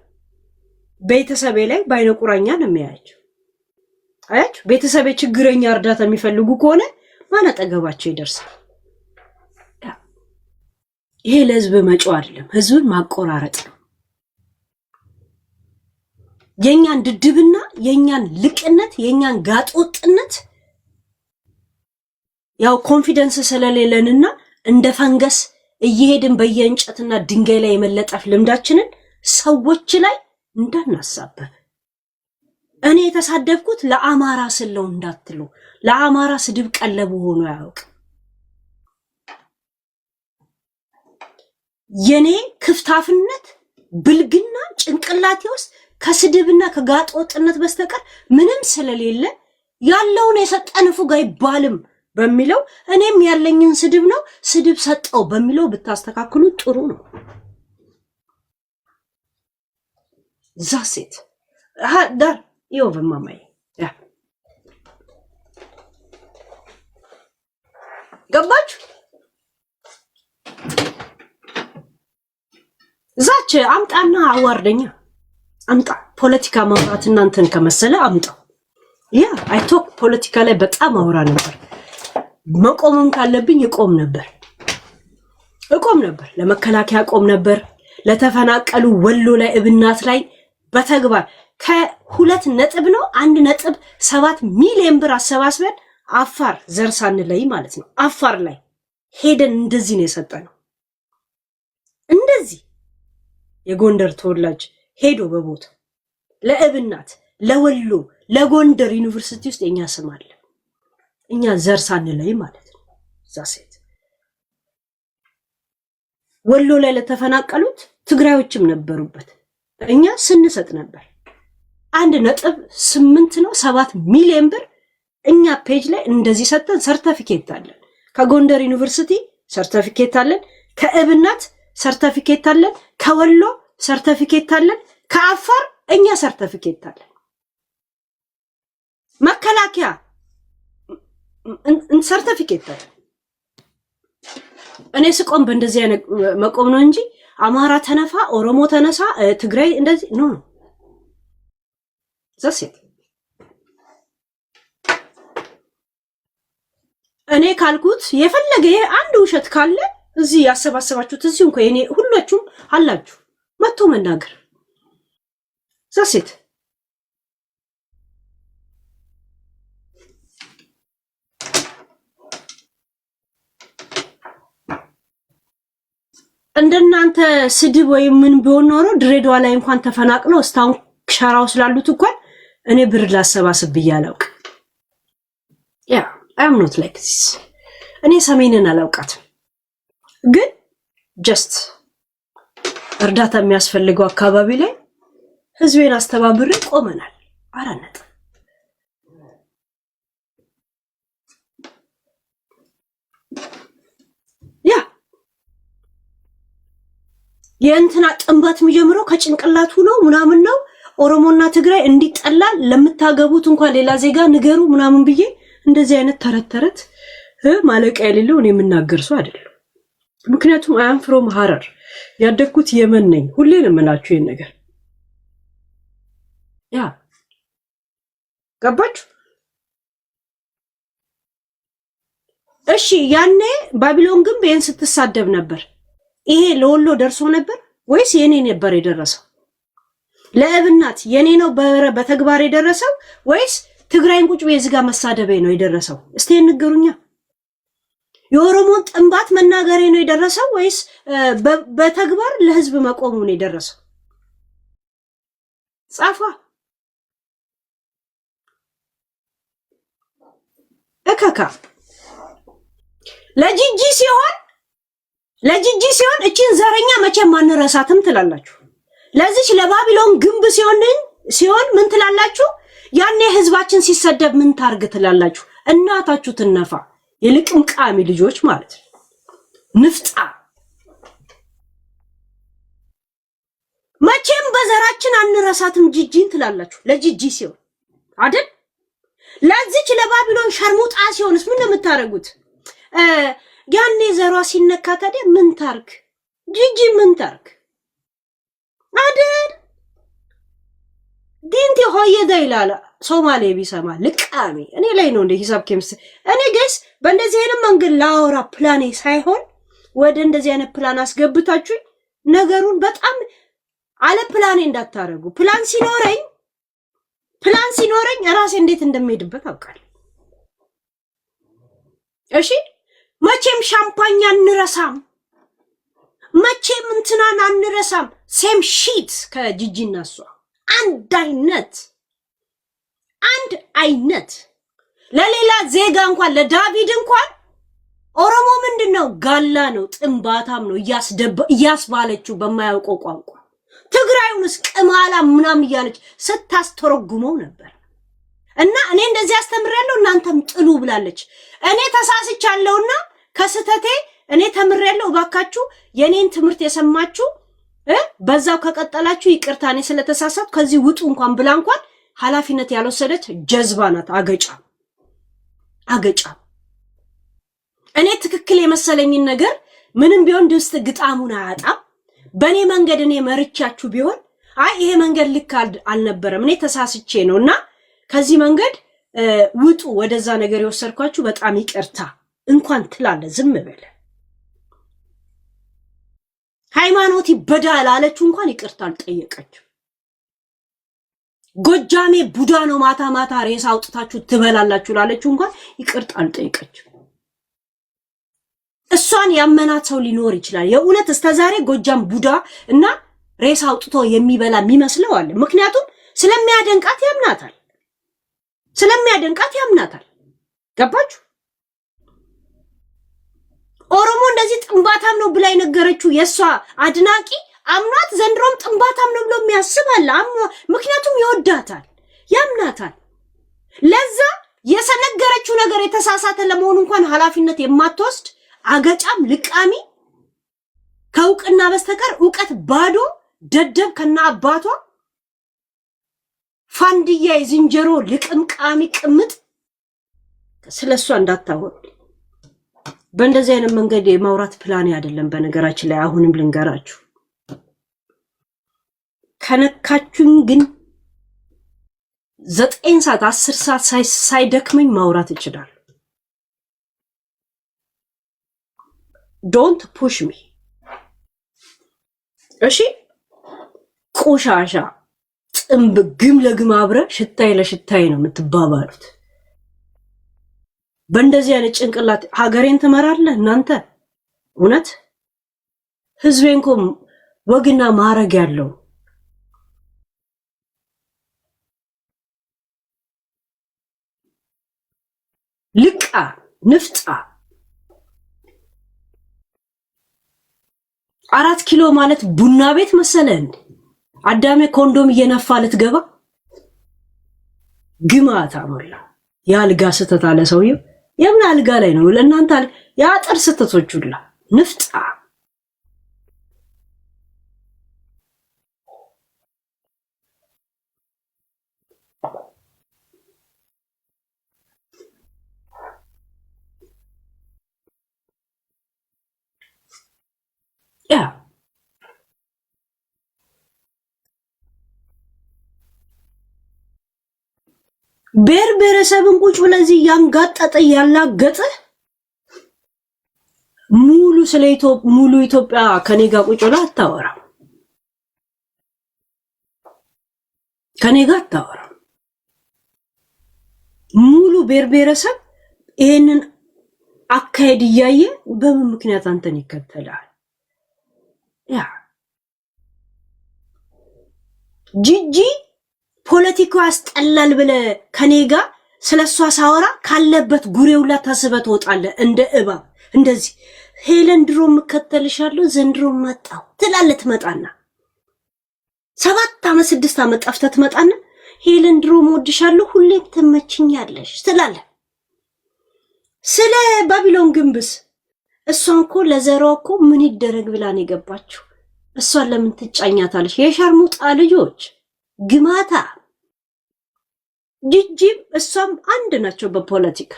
ቤተሰቤ ላይ በአይነ ቁራኛ ነው የሚያያቸው። አያችሁ፣ ቤተሰቤ ችግረኛ እርዳታ የሚፈልጉ ከሆነ ማን አጠገባቸው ይደርሳል? ይሄ ለህዝብ መጮህ አይደለም፣ ህዝብን ማቆራረጥ ነው። የኛን ድድብና የኛን ልቅነት የኛን ጋጦጥነት ያው ኮንፊደንስ ስለሌለንና እንደ ፈንገስ እየሄድን በየእንጨትና ድንጋይ ላይ የመለጠፍ ልምዳችንን ሰዎች ላይ እንዳናሳበብ። እኔ የተሳደብኩት ለአማራ ስለው እንዳትሉ፣ ለአማራ ስድብ ቀለቡ ሆኖ ያውቅ። የኔ ክፍታፍነት ብልግና ጭንቅላቴ ውስጥ ከስድብና ከጋጥ ወጥነት በስተቀር ምንም ስለሌለ ያለውን የሰጠን ፉግ አይባልም በሚለው እኔም ያለኝን ስድብ ነው ስድብ ሰጠው በሚለው ብታስተካክሉ ጥሩ ነው። ዛሴት ዳር ይወበማማይ ያ ገባችሁ? ዛች አምጣና አዋርደኛ አምጣ ፖለቲካ ማውራት እናንተን ከመሰለ አምጣው። ያ አይቶክ ፖለቲካ ላይ በጣም አወራ ነበር። መቆምም ካለብኝ እቆም ነበር ለመከላከያ እቆም ነበር። ለተፈናቀሉ ወሎ ላይ እብናት ላይ በተግባር ከ2 ነጥብ ነው 1.7 ሚሊዮን ብር አሰባስበን አፋር ዘርሳን ላይ ማለት ነው አፋር ላይ ሄደን እንደዚህ ነው የሰጠነው። እንደዚህ የጎንደር ተወላጅ ሄዶ በቦታ ለእብናት ለወሎ ለጎንደር ዩኒቨርሲቲ ውስጥ የኛ ስም አለ። እኛ ዘርሳን ላይ ማለት ነው። ዛሴት ወሎ ላይ ለተፈናቀሉት ትግራዮችም ነበሩበት። እኛ ስንሰጥ ነበር 1.8 ነው 7 ሚሊዮን ብር እኛ ፔጅ ላይ እንደዚህ ሰጠን። ሰርቲፊኬት አለን። ከጎንደር ዩኒቨርሲቲ ሰርቲፊኬት አለን። ከእብናት ሰርቲፊኬት አለን። ከወሎ ሰርቲፊኬት አለን። ከአፋር እኛ ሰርቲፊኬት አለን። መከላከያ ሰርቲፊኬት አለን። እኔ ስቆም በእንደዚህ አይነት መቆም ነው እንጂ አማራ ተነፋ፣ ኦሮሞ ተነሳ፣ ትግራይ እንደዚህ ኖ ዛሴት እኔ ካልኩት የፈለገ አንድ ውሸት ካለ እዚህ ያሰባሰባችሁት እዚህ እንኳን እኔ ሁላችሁም አላችሁ መጥቶ መናገር ዛሴት እንደናንተ ስድብ ወይ ምን ቢሆን ኖሮ ድሬዳዋ ላይ እንኳን ተፈናቅለው እስታውን ሻራው ስላሉት እንኳን እኔ ብር ላሰባስብ ይያላውቅ ያ I am not like this እኔ ሰሜንን አላውቃትም ግን just እርዳታ የሚያስፈልገው አካባቢ ላይ ህዝቤን አስተባብሬ ቆመናል። አራነጥ ያ የእንትና ጥንባት የሚጀምረው ከጭንቅላቱ ነው ምናምን ነው። ኦሮሞና ትግራይ እንዲጠላ ለምታገቡት እንኳን ሌላ ዜጋ ንገሩ ምናምን ብዬ እንደዚህ አይነት ተረተረት ማለቂያ የሌለው እኔ የምናገር ሰው አይደለም። ምክንያቱም አይ አም ፍሮም ሐረር ያደግኩት የመን ነኝ። ሁሌ ነው የምላችሁ ይሄን ነገር ያ ገባችሁ? እሺ ያኔ ባቢሎን ግንብ ይሄን ስትሳደብ ነበር። ይሄ ለወሎ ደርሶ ነበር ወይስ የኔ ነበር የደረሰው? ለእብናት የኔ ነው በተግባር የደረሰው ወይስ ትግራይን ቁጭ በይ ዝጋ መሳደቤ ነው የደረሰው? እስቲ ንገሩኛ። የኦሮሞን ጥንባት መናገሬ ነው የደረሰው ወይስ በተግባር ለህዝብ መቆሙ ነው የደረሰው? ጻፋ እከካ ለጂጂ ሲሆን እቺን ዘረኛ መቼም ማንረሳትም ትላላችሁ። ለዚች ለባቢሎን ግንብ ሲሆን ምን ትላላችሁ? ያኔ ህዝባችን ሲሰደብ ምን ታርግ ትላላችሁ? እናታችሁ ትነፋ። የልቅምቃሚ ልጆች ማለት ነው። ንፍጣ መቼም በዘራችን አንረሳትም ጂጂን ትላላችሁ። ለጂጂ ሲሆን አይደል? ለዚች ለባቢሎን ሸርሙጣ ሲሆንስ ምን ነው የምታረጉት? ያኔ ዘሯ ሲነካ ታዲያ ምን ታርግ? ጂጂ ምን ታርግ? አይደል? ዲንቲ ሆየዳ ይላል ሶማሌ ቢሰማ ልቃሚ እኔ ላይ ነው እንደ ሂሳብ ኬምስ እኔ ጋይስ በእንደዚህ አይነት መንገድ ላወራ ፕላኔ ሳይሆን ወደ እንደዚህ አይነት ፕላን አስገብታችሁ ነገሩን በጣም አለ ፕላኔ እንዳታረጉ። ፕላን ሲኖረኝ ራሴ እንዴት እንደምሄድበት አውቃለሁ። እሺ መቼም ሻምፓኝ አንረሳም፣ መቼም እንትናን አንረሳም። ሴም ሺት ከጂጂና እሷ አንድ አይነት ለሌላ ዜጋ እንኳን ለዳቪድ እንኳን ኦሮሞ ምንድነው? ጋላ ነው፣ ጥንባታም ነው እያስባለችው በማያውቀው ቋንቋ ትግራዩንስ ቅማላ ምናምን እያለች ስታስተረጉመው ነበር። እና እኔ እንደዚህ አስተምሬያለሁ እናንተም ጥሉ ብላለች። እኔ ተሳስቻለሁና ከስተቴ እኔ ተምሬያለሁ፣ እባካችሁ የኔን ትምህርት የሰማችሁ በዛው ከቀጠላችሁ ይቅርታ፣ እኔ ስለተሳሳት ከዚህ ውጡ እንኳን ብላ እንኳን ኃላፊነት ያልወሰደች ጀዝባ ናት። አገጫ እኔ ትክክል የመሰለኝን ነገር ምንም ቢሆን ድስት ግጣሙን አያጣም። በእኔ መንገድ እኔ መርቻችሁ ቢሆን አይ ይሄ መንገድ ልክ አልነበረም እኔ ተሳስቼ ነውና ከዚህ መንገድ ውጡ፣ ወደዛ ነገር የወሰድኳችሁ በጣም ይቅርታ እንኳን ትላለ። ዝም በለ ሃይማኖት ይበዳል አለችው እንኳን ይቅርታ አልጠየቀችው። ጎጃሜ ቡዳ ነው ማታ ማታ ሬሳ አውጥታችሁ ትበላላችሁ ላለችው እንኳን ይቅርታ አልጠየቀችው። እሷን ያመናት ሰው ሊኖር ይችላል። የእውነት እስከዛሬ ጎጃም ቡዳ እና ሬሳ አውጥቶ የሚበላ የሚመስለው አለ። ምክንያቱም ስለሚያደንቃት ያምናታል። ገባችሁ? ኦሮሞ እንደዚህ ጥንባታም ነው ብላ የነገረችው የሷ አድናቂ አምኗት ዘንድሮም ጥንባታም ነው ብሎ የሚያስባል። ምክንያቱም ይወዳታል፣ ያምናታል። ለዛ የሰነገረችው ነገር የተሳሳተ ለመሆኑ እንኳን ኃላፊነት የማትወስድ አገጫም ልቃሚ ከእውቅና በስተቀር እውቀት ባዶ ደደብ ከና አባቷ ፋንድያ የዝንጀሮ ልቅምቃሚ ቅምጥ ስለሷ እንዳታወቅ። በእንደዚህ አይነት መንገድ የማውራት ፕላን አይደለም። በነገራችን ላይ አሁንም ልንገራችሁ፣ ከነካችሁኝ ግን 9 ሰዓት 10 ሰዓት ሳይደክመኝ ማውራት እችላለሁ። ዶንት ፑሽ ሚ እሺ። ቆሻሻ ጥምብ ግም ለግም አብረ ሽታይ ለሽታይ ነው የምትባባሉት። በእንደዚህ አይነት ጭንቅላት ሀገሬን ትመራለህ እናንተ? እውነት ህዝቤን እኮ ወግና ማረግ ያለው ልቃ ንፍጣ 4 ኪሎ ማለት ቡና ቤት መሰለን። አዳሜ ኮንዶም እየነፋ ልትገባ ግማታ ሞላ። ያልጋ ስተት አለ ሰውየው። የምን አልጋ ላይ ነው ለእናንተ? ያጥር ስተቶች ሁላ ንፍጣ ያ ብሔረሰብን ቁጭ ብለዚህ ያንጋጠጠ ያላገጠ ሙሉ ኢትዮጵያ ከኔ ጋር ቁጭ ብላ አታወራም። ሙሉ ብሔረሰብ ይሄንን አካሄድ እያየ በምን ምክንያት አንተን ይከተላል? ያ ጂጂ ፖለቲካው ያስጠላል ብለ ከኔ ጋር ስለሷ ሳወራ ካለበት ጉሬውላ ተስበህ ትወጣለህ እንደ እባብ። እንደዚህ ሄለን ድሮ መከተልሻለሁ ዘንድሮ መጣው ትላለህ። ትመጣና 7 ዓመት 6 ዓመት ጠፍተህ ትመጣና ሄለን ድሮ ወድሻለሁ ሁሌም ትመችኛለሽ ትላለህ። ስለ ባቢሎን ግንብስ እሷን እኮ ለዘሯ እኮ ምን ይደረግ ብላ ነው የገባችው። እሷን ለምን ትጫኛታለሽ? የሻርሙጣ ልጆች ግማታ ጂጂም እሷም አንድ ናቸው በፖለቲካ።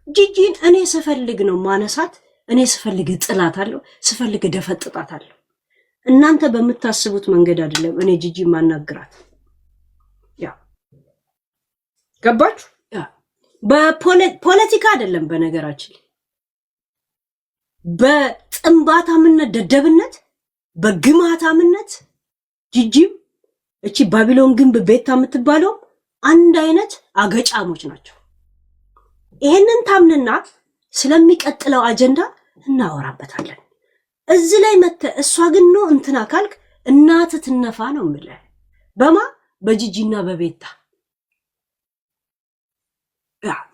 ጂጂን እኔ ስፈልግ ነው ማነሳት፣ እኔ ስፈልግ ጥላታለሁ፣ ስፈልግ ደፈጥጣታለሁ። እናንተ በምታስቡት መንገድ አይደለም እኔ ጂጂ ማናግራት። ያ ገባችሁ? ያ በፖለቲካ አይደለም። በነገራችን በጥንባታምነት ደደብነት፣ በግማታምነት ጂጂም እቺ ባቢሎን ግንብ ቤታ የምትባለው አንድ አይነት አገጫሞች ናቸው። ይሄንን ታምንና ስለሚቀጥለው አጀንዳ እናወራበታለን። እዚህ ላይ መተ እሷ ግን ነው እንትና ካልክ እናት ትነፋ ነው የምልህ። በማ በጂጂና በቤታ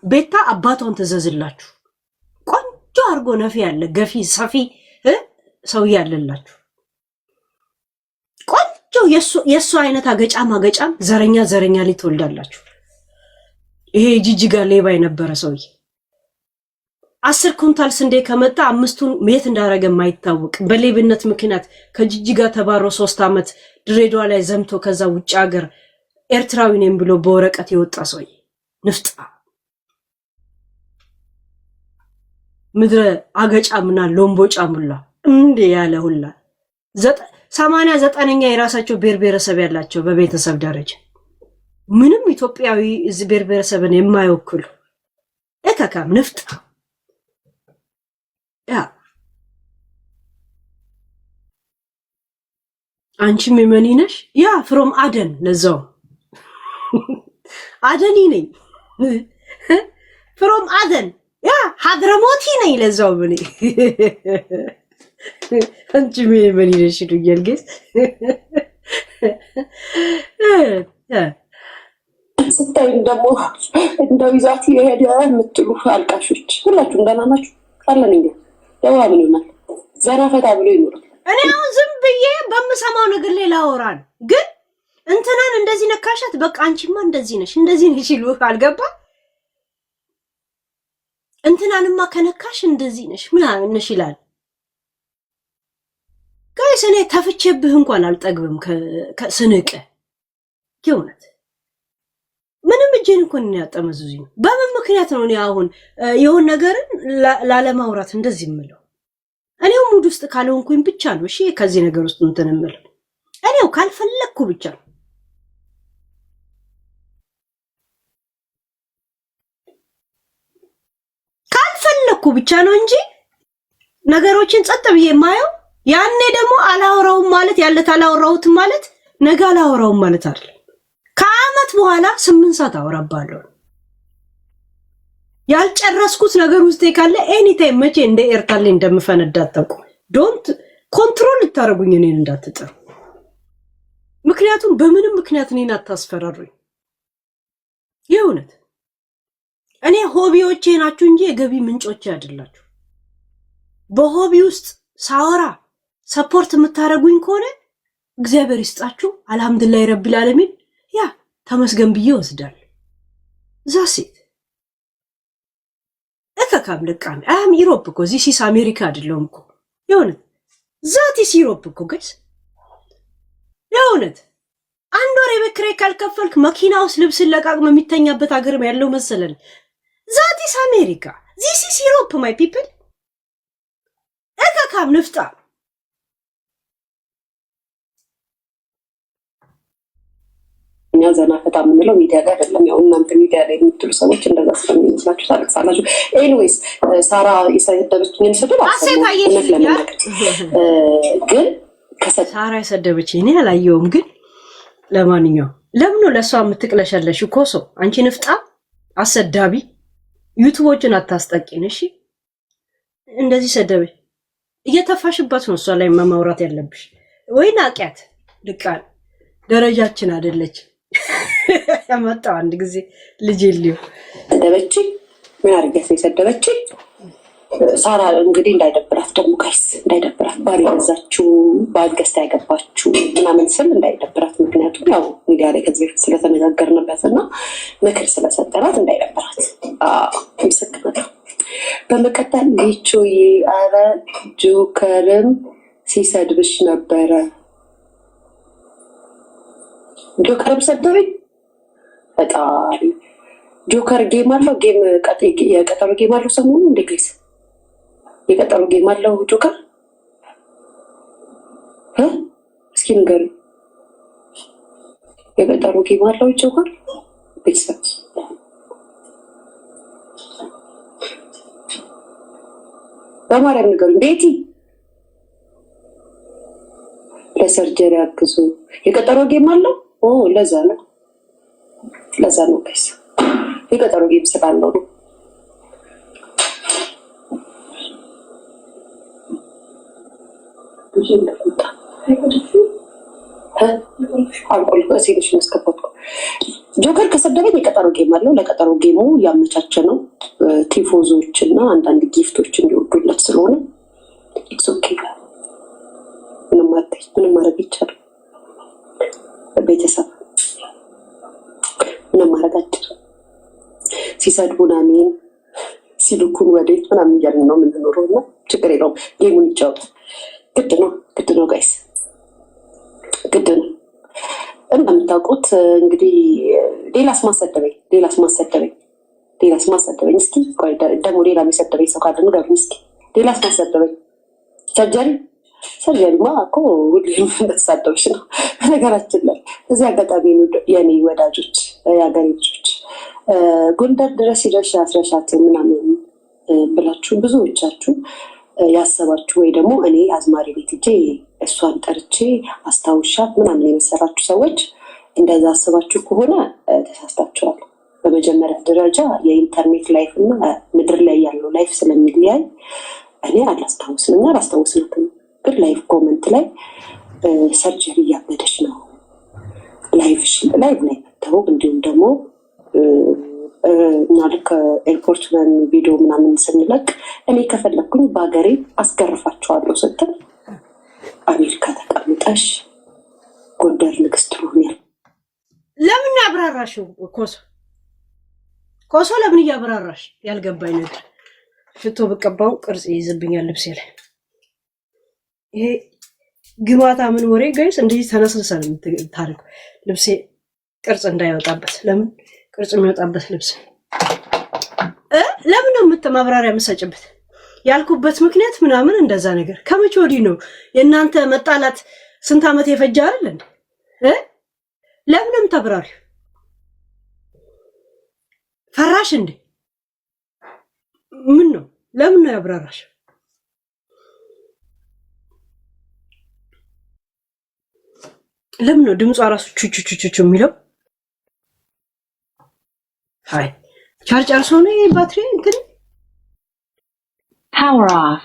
ቤታ አባቷን ትዘዝላችሁ። ቆንጆ አርጎ ነፊ ያለ ገፊ ሰፊ ሰው ያለላችሁ የሱ አይነት አገጫም ዘረኛ ሊትወልዳላችሁ። ይሄ ጂጂጋ ሌባ የነበረ ሰውዬ 10 ኩንታል ስንዴ ከመጣ 5ቱን የት እንዳረገ የማይታወቅ በሌብነት ምክንያት ከጂጂጋ ተባሮ 3 ዓመት ድሬዳዋ ላይ ዘምቶ ከዛ ውጭ ሀገር ኤርትራዊ ነኝ ብሎ በወረቀት የወጣ ሰውዬ ንፍጣ ምድረ አገጫምና ሎምቦጫሙላ እንዴ ያለ ሁላ 89ኛ የራሳቸው ብሔረሰብ ያላቸው በቤተሰብ ደረጃ ምንም ኢትዮጵያዊ እዚ ብሔረሰብን የማይወክሉ እከካም ንፍጣ ያ አንቺም የመኒ ነሽ ያ ፍሮም አደን ለዛው አደኒ ነኝ ፍሮም አደን ያ ሀድረሞቲ ነኝ ለዛው ምን አንቺም የመኒ ነሽ ዱየል ገስ ስታይ እንደው ይዛት የሄደ የምትሉ አልቃሾች ሁላችሁም ደህና ናችሁ? አለን እንዴ ደዋ ምን ይሆናል? ዘና ፈታ ብሎ ይኖራል። እኔ አሁን ዝም ብዬ በምሰማው ነገር ላይ ላወራን ግን እንትናን እንደዚህ ነካሻት በቃ አንቺማ እንደዚህ ነሽ ይሉ አልገባ እንትናንማ ከነካሽ እንደዚህ ነሽ ምናምን ነሽ ይላል። ጋይስ እኔ ተፍቼብህ እንኳን አልጠግብም ከስንቅ የእውነት ምንም እጄን እንኳን ያጠመዙኝ በምን ምክንያት ነው? እኔ አሁን የሆነ ነገርን ላለማውራት እንደዚህ የምለው እኔው ሙድ ውስጥ ካልሆንኩኝ ብቻ ነው። እሺ ከዚህ ነገር ውስጥ እንትን የምለው እኔው ካልፈለኩ ብቻ ነው። ካልፈለኩ ብቻ ነው እንጂ ነገሮችን ጸጥ ብዬ የማየው ያኔ ደግሞ አላወራውም ማለት ያለት አላወራውትም ማለት ነገ አላወራውም ማለት አይደለም። ከአመት በኋላ 8 ሰዓት አወራባለሁ። ያልጨረስኩት ነገር ውስጥ ካለ ኤኒ ታይም መቼ እንደ ኤርታሌ እንደምፈነዳ አታውቁ። ዶንት ኮንትሮል ልታረጉኝ እኔን እንዳትጥሩ። ምክንያቱም በምንም ምክንያት እኔን አታስፈራሩኝ። የእውነት እኔ ሆቢዎቼ ናችሁ እንጂ የገቢ ምንጮቼ አይደላችሁ። በሆቢ ውስጥ ሳወራ ሰፖርት የምታረጉኝ ከሆነ እግዚአብሔር ይስጣችሁ። አልহামዱሊላህ ረቢል ዓለሚን ያ ተመስገን ብዬ ወስዳል። ዛሴት እከካም ለቃም አም ኢሮፕ እኮ ዚስ አሜሪካ አይደለም እኮ የእውነት ዛቲስ ኢሮፕ እኮ ጋይስ የእውነት አንድ ወር የበክሬ ካልከፈልክ መኪና ውስጥ ልብስ ለቃቅም የሚተኛበት ሀገርም ያለው መሰለን። ዛቲስ አሜሪካ ዚስ ኢሮፕ ማይ ፒፕል እከካም ንፍጣ እኛ ዘና ፈታ የምንለው ሚዲያ ላይ አይደለም። ያው እናንተ ሚዲያ ላይ የምትሉ ሰዎች እንደዛ ስለሚመስላችሁ ታለቅሳላችሁ። ኤኒዌይስ ሳራ የሰደበችኝን ስድብ ግን ሳራ የሰደበችኝ እኔ አላየሁም። ግን ለማንኛውም ለምን ነው ለሷ የምትቅለሸለሽ? ኮሶ አንቺ ንፍጣ አሰዳቢ ዩቲዩቦችን አታስጠቂን። እሺ እንደዚህ ሰደበች እየተፋሽባት ነው እሷ ላይ ማውራት ያለብሽ ወይ ናቂያት ልቃል ደረጃችን አይደለች። ያመጣው አንድ ጊዜ ልጅ ልዩ ሰደበች ምን አርገት ሰደበች። ሳራ እንግዲህ እንዳይደብራት ደግሞ ጋይስ እንዳይደብራት ባል ያዛችሁ ባል ገዝታ ያገባችሁ ምናምን ስል እንዳይደብራት፣ ምክንያቱም ያው ሚዲያ ላይ ከዚህ በፊት ስለተነጋገርንበትና ምክር ስለሰጠናት እንዳይደብራት ምስክር። በመቀጠል ሊቾዬ አረ ጆከርም ሲሰድብሽ ነበረ። ጆከርም ሰደበኝ ፈጣሪ። ጆከር ጌም አለው የቀጠሮ ጌም አለው ሰሞኑ እንደ ጋይስ የቀጠሮ ጌም አለው ጆከር እስኪ ንገሩ። የቀጠሮ ጌም አለው ጆከር ቤተሰብ በማርያም ንገሩ። ቤቲ ለሰርጀሪ አግዙ የቀጠሮ ጌም አለው። ለዛ ነው ጋይስ የቀጠሮ ጌም ስላለው ነው። ጆከር ከሰደበኝ የቀጠሮ ጌም አለው። ለቀጠሮ ጌሙ ያመቻቸ ነው ቲፎዞች እና አንዳንድ ጊፍቶች እንዲወዱለት ስለሆነ ኢትስ ኦኬ። ምንም ማድረግ ይቻላል። ቤተሰብ ምንም ማረጋችን ሲሰድቡን አሜን ሲልኩን ወዴት ምናምን እያልን ነው የምንኖረው እና ችግር የለውም። ጌሙን ይጫወት። ግድ ነው ጋይስ፣ ግድ ነው። እንደምታውቁት እንግዲህ ሌላስ ማሰደበኝ እስኪ ቆይ ደግሞ ሌላ የሚሰደበኝ ሰው ካለ ንገሩኝ እስኪ። ሌላስ ማሰደበኝ ሰርጀሪማ እኮ ሁሌም እንደተሳደብሽ ነው። በነገራችን ላይ እዚህ አጋጣሚ የኔ ወዳጆች የሀገሬ ልጆች ጎንደር ድረስ ሂደሽ አስረሻት ምናምን ብላችሁ ብዙዎቻችሁ ያሰባችሁ ወይ ደግሞ እኔ አዝማሪ ቤት ሄጄ እሷን ጠርቼ አስታውሻት ምናምን የመሰላችሁ ሰዎች እንደዛ አስባችሁ ከሆነ ተሳስታችኋል። በመጀመሪያ ደረጃ የኢንተርኔት ላይፍ እና ምድር ላይ ያለው ላይፍ ስለሚለያይ እኔ አላስታውስናትም። ግን ላይፍ ኮመንት ላይ ሰርጀሪ እያበደች ነው ላይቭ ላይ መተው እንዲሁም ደግሞ እና ልክ ኤርፖርት ለን ቪዲዮ ምናምን ስንለቅ እኔ ከፈለግኩኝ በሀገሬ አስገርፋቸዋለሁ ስትል አሜሪካ ተቀምጠሽ ጎንደር ንግስት ሆኛል። ለምን ያብራራሽው? ኮሶ ለምን እያብራራሽ? ያልገባኝ ነገር ሽቶ ብቀባው ቅርጽ ይይዝብኛል ልብሴ ላይ። ይሄ ግማታ ምን ወሬ ጋይስ፣ እንደዚህ ተነስልሰ ነው የምታደርገው ልብሴ ቅርጽ እንዳይወጣበት። ለምን ቅርጽ የሚወጣበት ልብስ ለምን ነው ማብራሪያ የምሰጭበት? ያልኩበት ምክንያት ምናምን እንደዛ ነገር ከመቼ ወዲህ ነው የእናንተ መጣላት? ስንት ዓመት የፈጀ አይደል እንዴ? ለምንም ተብራሪ ፈራሽ እንዴ? ምን ነው ለምን ነው ያብራራሽ? ለምን ነው ድምጿ ራሱ ቹቹቹቹ የሚለው? ሃይ ቻርጅ አርሶ ነው ባትሪ እንትን power off,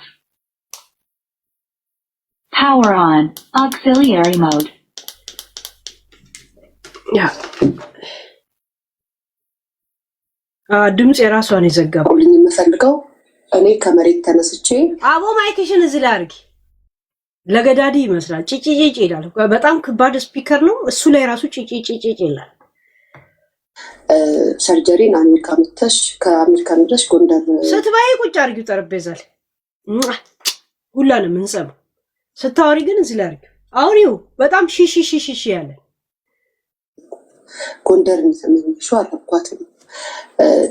power on, auxiliary mode. ያ ድምጽ የራሷን ይዘጋው ሁሉኝ የምፈልገው እኔ ከመሬት ተነስቼ አቦ ማይክሽን እዚህ ላይ አድርጊ። ለገዳዲ ይመስላል ጪጪጪ ይላል። በጣም ከባድ ስፒከር ነው እሱ ላይ ራሱ ጪጪጪ ይላል። ሰርጀሪን አሜሪካ መተሽ ከአሜሪካ መድረሽ ጎንደር ስትባይ ቁጭ አድርጊው ጠረጴዛ ላይ ሁላንም እንሰማው። ስታወሪ ግን እዚህ ላይ አድርጊው። አውሪው በጣም ሺሺ ያለ ጎንደር የሚተመኝሹ አለኳትም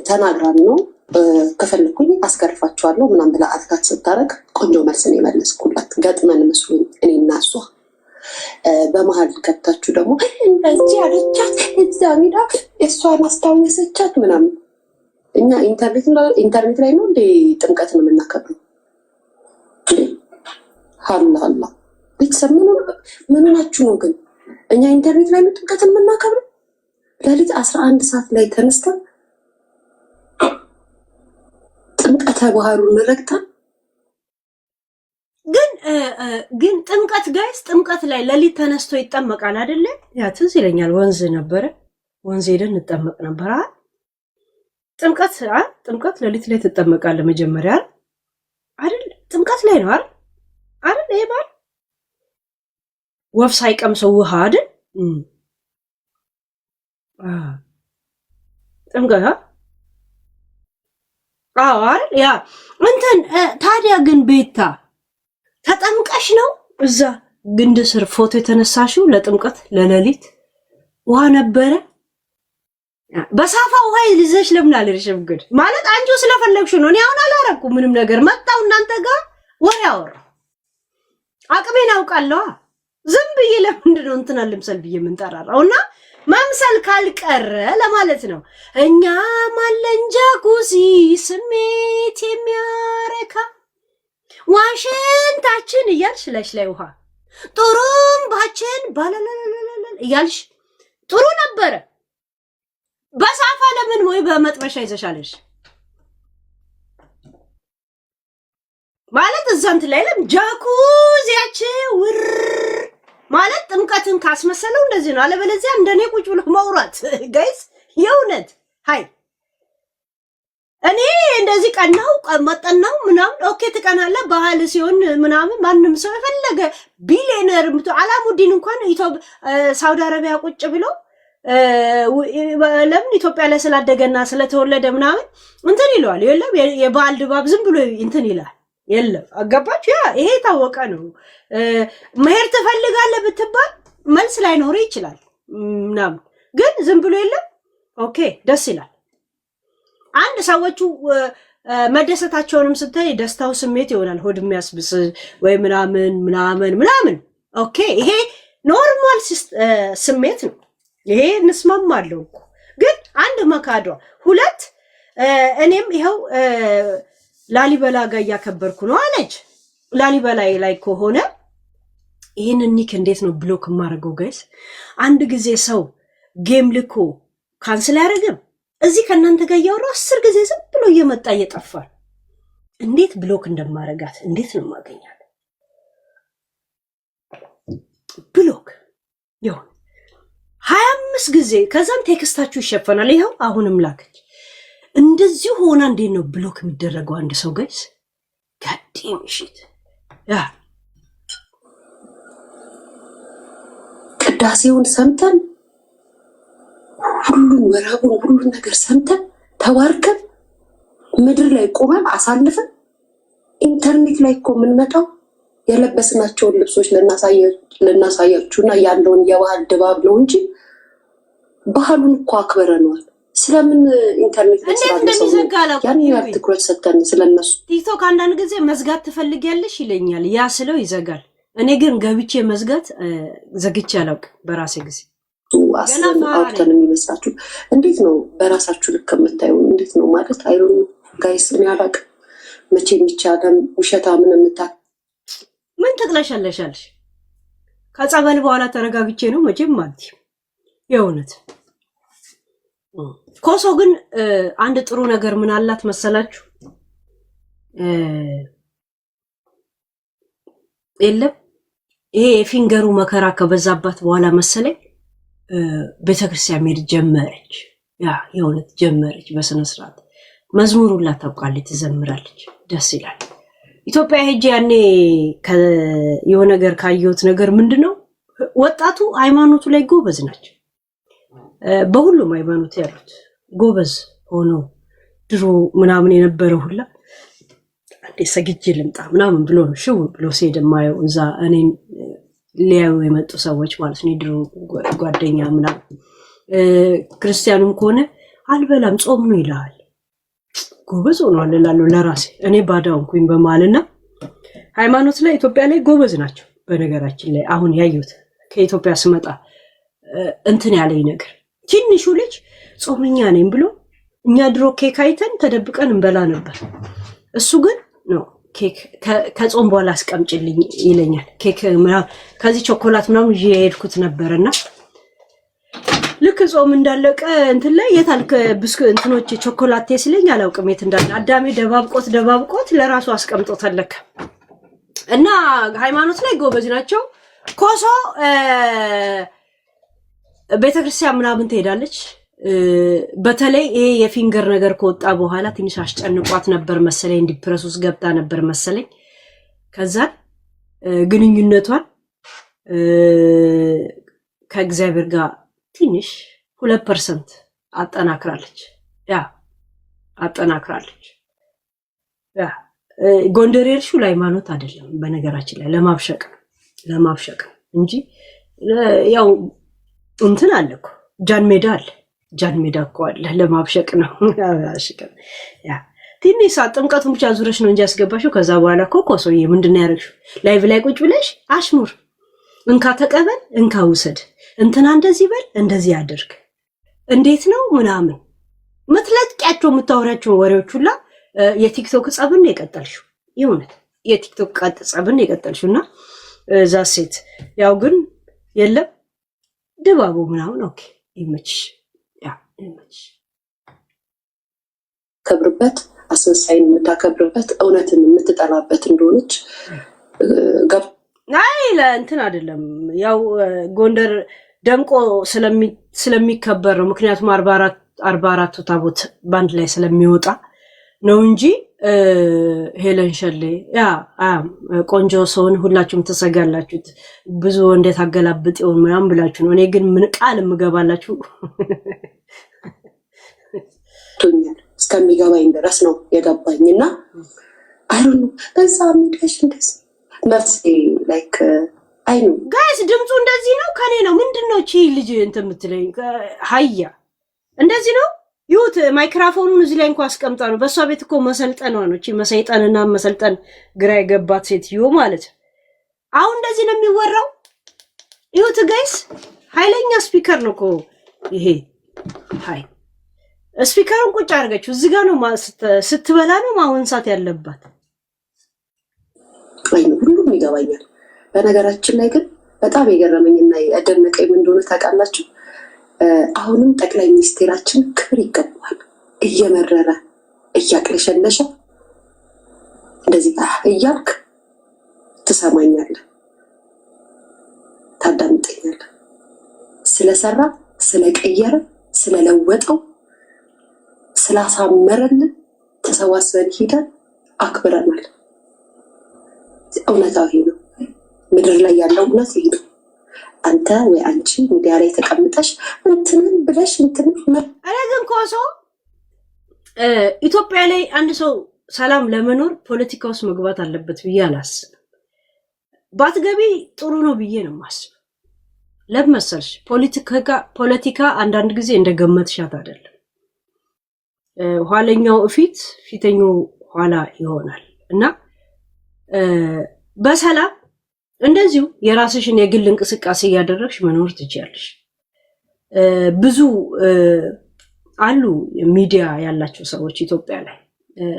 ተናግራን ነው ከፈለኩኝ አስገርፋቸዋለሁ ምናምን ብላ አትካት ስታረግ ቆንጆ መልስን የመለስኩላት ገጥመን መስሎኝ እኔና እሷ በመሀል ገብታችሁ ደግሞ እንደዚህ አለቻት እዛ ሜዳ እሷን አስታወሰቻት ምናምን። እኛ ኢንተርኔት ላይ ነው እንዴ ጥምቀትን የምናከብረው? ሀላ ቤተሰብ ምን ናችሁ ነው? ግን እኛ ኢንተርኔት ላይ ነው ጥምቀትን የምናከብረው? ለሊት 11 ሰዓት ላይ ተነስተን ጥምቀተ ባህሩን ረግጠን ግን ጥምቀት ጋይስ ጥምቀት ላይ ለሊት ተነስቶ ይጠመቃል አይደለ? ያ ትዝ ይለኛል። ወንዝ ነበረ፣ ወንዝ ሄደን እንጠመቅ ነበር ጥምቀት ለሊት ላይ ትጠመቃለህ መጀመሪያ አይደል? ጥምቀት ላይ ነው አይደል? ይሄ ባል ወፍ ሳይቀምሰው ውሃ አይደል? ጥምቀት አይደል? ያ እንትን ታዲያ ግን ቤታ ተጠምቀሽ ነው እዛ ግንድ ስር ፎቶ የተነሳሽው? ለጥምቀት ለሌሊት ውሃ ነበረ። በሳፋ ውሃ ይዘሽ ለምን አልርሽም? ግን ማለት አንቺው ስለፈለግሽ ነው። እኔ አሁን አላረኩም ምንም ነገር። መጣው እናንተ ጋር ወሬ አወራ። አቅሜን አውቃለሁ። ዝም ብዬ ለምንድን ነው እንትን አልምሰል ብዬ የምንጠራራውና መምሰል ካልቀረ ለማለት ነው። እኛ ማለንጃ ጉዚ ስሜት የሚያረካ ዋሽንታችን እያልሽ ለሽ ላይ ውሃ ጥሩምባችን ባላላላላ እያልሽ ጥሩ ነበረ። በሳፋ ለምን ወይ በመጥበሻ ይዘሻለሽ ማለት እዛንት ላይ ለም ጃኩዚያችን ውር ማለት ጥምቀትን ካስመሰለው እንደዚህ ነው። አለበለዚያ እንደኔ ቁጭ ብሎ ማውራት ጋይስ የእውነት ሃይ እኔ እንደዚህ ቀናው መጠናው ምናምን ኦኬ ትቀናለህ። ባህል ሲሆን ምናምን ማንም ሰው የፈለገ ቢሊየነር አላሙዲን እንኳን ሳውዲ አረቢያ ቁጭ ብሎ ለምን ኢትዮጵያ ላይ ስላደገና ስለተወለደ ምናምን እንትን ይለዋል። የለም የባህል ድባብ ዝም ብሎ እንትን ይላል። የለም አጋባችሁ? ያ ይሄ ታወቀ ነው። መሄድ ትፈልጋለህ ብትባል መልስ ላይኖር ይችላል ምናምን፣ ግን ዝም ብሎ የለም ኦኬ ደስ ይላል። አንድ ሰዎቹ መደሰታቸውንም ስታይ ደስታው ስሜት ይሆናል፣ ሆድ የሚያስብስ ወይ ምናምን ምናምን ምናምን ኦኬ፣ ይሄ ኖርማል ስሜት ነው። ይሄ እንስማማለሁ እኮ ግን አንድ መካዷ ሁለት እኔም ይኸው ላሊበላ ጋር እያከበርኩ ነው አለች። ላሊበላ ላይ ከሆነ ይህንን ኒክ እንዴት ነው ብሎክ የማደርገው ጋይስ? አንድ ጊዜ ሰው ጌም ልኮ ካንስል አያደርግም። እዚህ ከእናንተ ጋር እያወራሁ 10 ጊዜ ዝም ብሎ እየመጣ እየጠፋል። እንዴት ብሎክ እንደማረጋት እንዴት ነው የማገኛት? ብሎክ ይሁን 25 ጊዜ ከዛም ቴክስታችሁ ይሸፈናል። ይኸው አሁንም ላከች። እንደዚህ ሆና እንዴት ነው ብሎክ የሚደረገው አንድ ሰው ጋይስ? ጋዴም ሽት ያ ቅዳሴውን ሰምተን ሁሉን ወራቡን ሁሉን ነገር ሰምተን ተዋርከን ምድር ላይ ቆመን አሳልፈን ኢንተርኔት ላይ እኮ የምንመጣው የለበስናቸውን ልብሶች ልናሳያችሁና ያለውን የባህል ድባብ ነው እንጂ ባህሉን እኮ አክብረነዋል። ስለምን ኢንተርኔት ላይ ያን ያህል ትኩረት ሰጥተን ስለነሱ ቲክቶክ አንዳንድ ጊዜ መዝጋት ትፈልጊያለሽ ይለኛል። ያ ስለው ይዘጋል። እኔ ግን ገብቼ መዝጋት ዘግቼ አላውቅም በራሴ ጊዜ። አውጥተን የሚመስላችሁ እንዴት ነው? በራሳችሁ ልክ የምታዩ እንዴት ነው ማለት አይሮን ጋይስ። እኔ አላውቅም መቼ የሚቻለም ውሸታ ምን ትቅለሻለሻለሽ? ከጸበል በኋላ ተረጋግቼ ነው መቼም ማለት የእውነት። ኮሶ ግን አንድ ጥሩ ነገር ምን አላት መሰላችሁ? የለም ይሄ የፊንገሩ መከራ ከበዛባት በኋላ መሰለኝ ቤተክርስቲያን መሄድ ጀመረች። ያ የእውነት ጀመረች በስነ ስርዓት። መዝሙሩን ላታውቃለች፣ ትዘምራለች፣ ደስ ይላል። ኢትዮጵያ ሄጄ ያኔ የሆነ ነገር ካየሁት ነገር ምንድነው ወጣቱ ሃይማኖቱ ላይ ጎበዝ ናቸው። በሁሉም ሃይማኖት ያሉት ጎበዝ ሆኖ ድሮ ምናምን የነበረው ሁላ አንዴ ሰግጄ ልምጣ ምናምን ብሎ ነው ሽው ብሎ ሲሄድ የማየው እዛ እኔን ሊያዩ የመጡ ሰዎች ማለት ነው። ድሮ ጓደኛ ምናምን ክርስቲያኑም ከሆነ አልበላም ጾም ነው ይላል። ጎበዝ ሆኗል እላለሁ ለራሴ እኔ ባዳውንኩኝ በማልና ሃይማኖት ላይ ኢትዮጵያ ላይ ጎበዝ ናቸው። በነገራችን ላይ አሁን ያዩት ከኢትዮጵያ ስመጣ እንትን ያለኝ ነገር ትንሹ ልጅ ጾመኛ ነኝ ብሎ እኛ ድሮ ኬክ አይተን ተደብቀን እንበላ ነበር። እሱ ግን ነው ኬክ ከጾም በኋላ አስቀምጭልኝ ይለኛል። ኬክ ምናምን ከዚህ ቾኮላት ምናምን ይዤ የሄድኩት ነበርና ልክ ጾም እንዳለቀ እንትን ላይ የታልከ ብስኩት እንትኖች ቾኮላቴ ሲለኝ አላውቅም የት እንዳለ አዳሜ ደባብቆት ለራሱ አስቀምጦታለከ እና ሃይማኖት ላይ ጎበዝ ናቸው። ኮሶ ቤተክርስቲያን ምናምን ትሄዳለች። በተለይ ይሄ የፊንገር ነገር ከወጣ በኋላ ትንሽ አስጨንቋት ነበር መሰለኝ፣ ዲፕረስ ውስጥ ገብታ ነበር መሰለኝ። ከዛ ግንኙነቷን ከእግዚአብሔር ጋር ትንሽ 2% አጠናክራለች። ጎንደር የሄድሽው ለሃይማኖት አይደለም በነገራችን ላይ ለማብሸቅ እንጂ ያው እንትን አለ እኮ ጃን ሜዳ እኮ አለ ለማብሸቅ ነው። ትንሽ ጥምቀቱን ብቻ ዙረሽ ነው እንጂ ያስገባሽው። ከዛ በኋላ እኮ ኮሶዬ ምንድን ነው ያደረግሽው? ላይቭ ላይ ቁጭ ብለሽ አሽሙር እንካ ተቀበል እንካ ውሰድ እንትና እንደዚህ በል እንደዚህ አድርግ እንዴት ነው ምናምን ምትለጥቂያቸው የምታወሪያቸው ወሬዎች ሁላ የቲክቶክ ጸብን የቀጠልሽው ይሁንት የቲክቶክ ጸብን የቀጠልሽውና እዛ ሴት ያው ግን የለም ድባቡ ምናምን ኦኬ ይመችሽ ከብርበት አስመሳይን የምታከብርበት እውነትን የምትጠላበት እንደሆነች አይ ለእንትን አይደለም። ያው ጎንደር ደምቆ ስለሚከበር ነው። ምክንያቱም 44 ታቦት ባንድ ላይ ስለሚወጣ ነው እንጂ ሄለን ሸሌ ያ ቆንጆ ሰውን ሁላችሁም ተሰጋላችሁ ብዙ እንዴት አገላብጤው ምናምን ብላችሁ ነው። እኔ ግን ምን ቃል ምገባላችሁ እስከሚገባኝ ድረስ ነው የገባኝና አይሩን በዛ ምንድነው እንደዚህ መርስ ላይክ አይኑ ጋይስ ድምፁ እንደዚህ ነው ከኔ ነው ምንድነው እቺ ልጅ እንትን የምትለኝ ሃያ እንደዚህ ነው ይሁት ማይክሮፎኑን እዚህ ላይ እንኳን አስቀምጣ ነው በሷ ቤት እኮ መሰልጠኗ ነው እቺ መሰይጣንና መሰልጠን ግራ የገባት ሴትዮ ማለት አሁን እንደዚህ ነው የሚወራው ይሁት ጋይስ ኃይለኛ ስፒከር ነው እኮ ይሄ ሃይ ስፒከሩን ቁጭ አድርገችው እዚህ ጋር ነው ስትበላ ነው ማወንሳት ያለባት አይኑ ሁሉም ይገባኛል በነገራችን ላይ ግን በጣም የገረመኝና ያደነቀኝ ምን እንደሆነ ታውቃላችሁ አሁንም ጠቅላይ ሚኒስቴራችን ክብር ይገባዋል እየመረረ እያቅለሸለሸ እንደዚህ እያልክ ትሰማኛለህ ታዳምጠኛለህ ስለሰራ ስለቀየረ ስለለወጠው ስላሳመረን ተሰዋስበን ሄደን አክብረናል እውነታው ይሄ ነው ምድር ላይ ያለው እውነት ይሄ ነው አንተ ወይ አንቺ ሚዲያ ላይ ተቀምጠሽ እንትን ብለሽ እንትን አላገን ኮሶ ኢትዮጵያ ላይ አንድ ሰው ሰላም ለመኖር ፖለቲካ ውስጥ መግባት አለበት ብዬ አላስብም ባትገቢ ጥሩ ነው ብዬ ነው ማስብ ለምሳሌ ፖለቲካ አንዳንድ ጊዜ እንደገመትሻት አይደለም ኋለኛው ፊተኛው ኋላ ይሆናል እና በሰላም እንደዚሁ የራስሽን የግል እንቅስቃሴ ያደረግሽ መኖር ትችያለሽ ብዙ አሉ ሚዲያ ያላቸው ሰዎች ኢትዮጵያ ላይ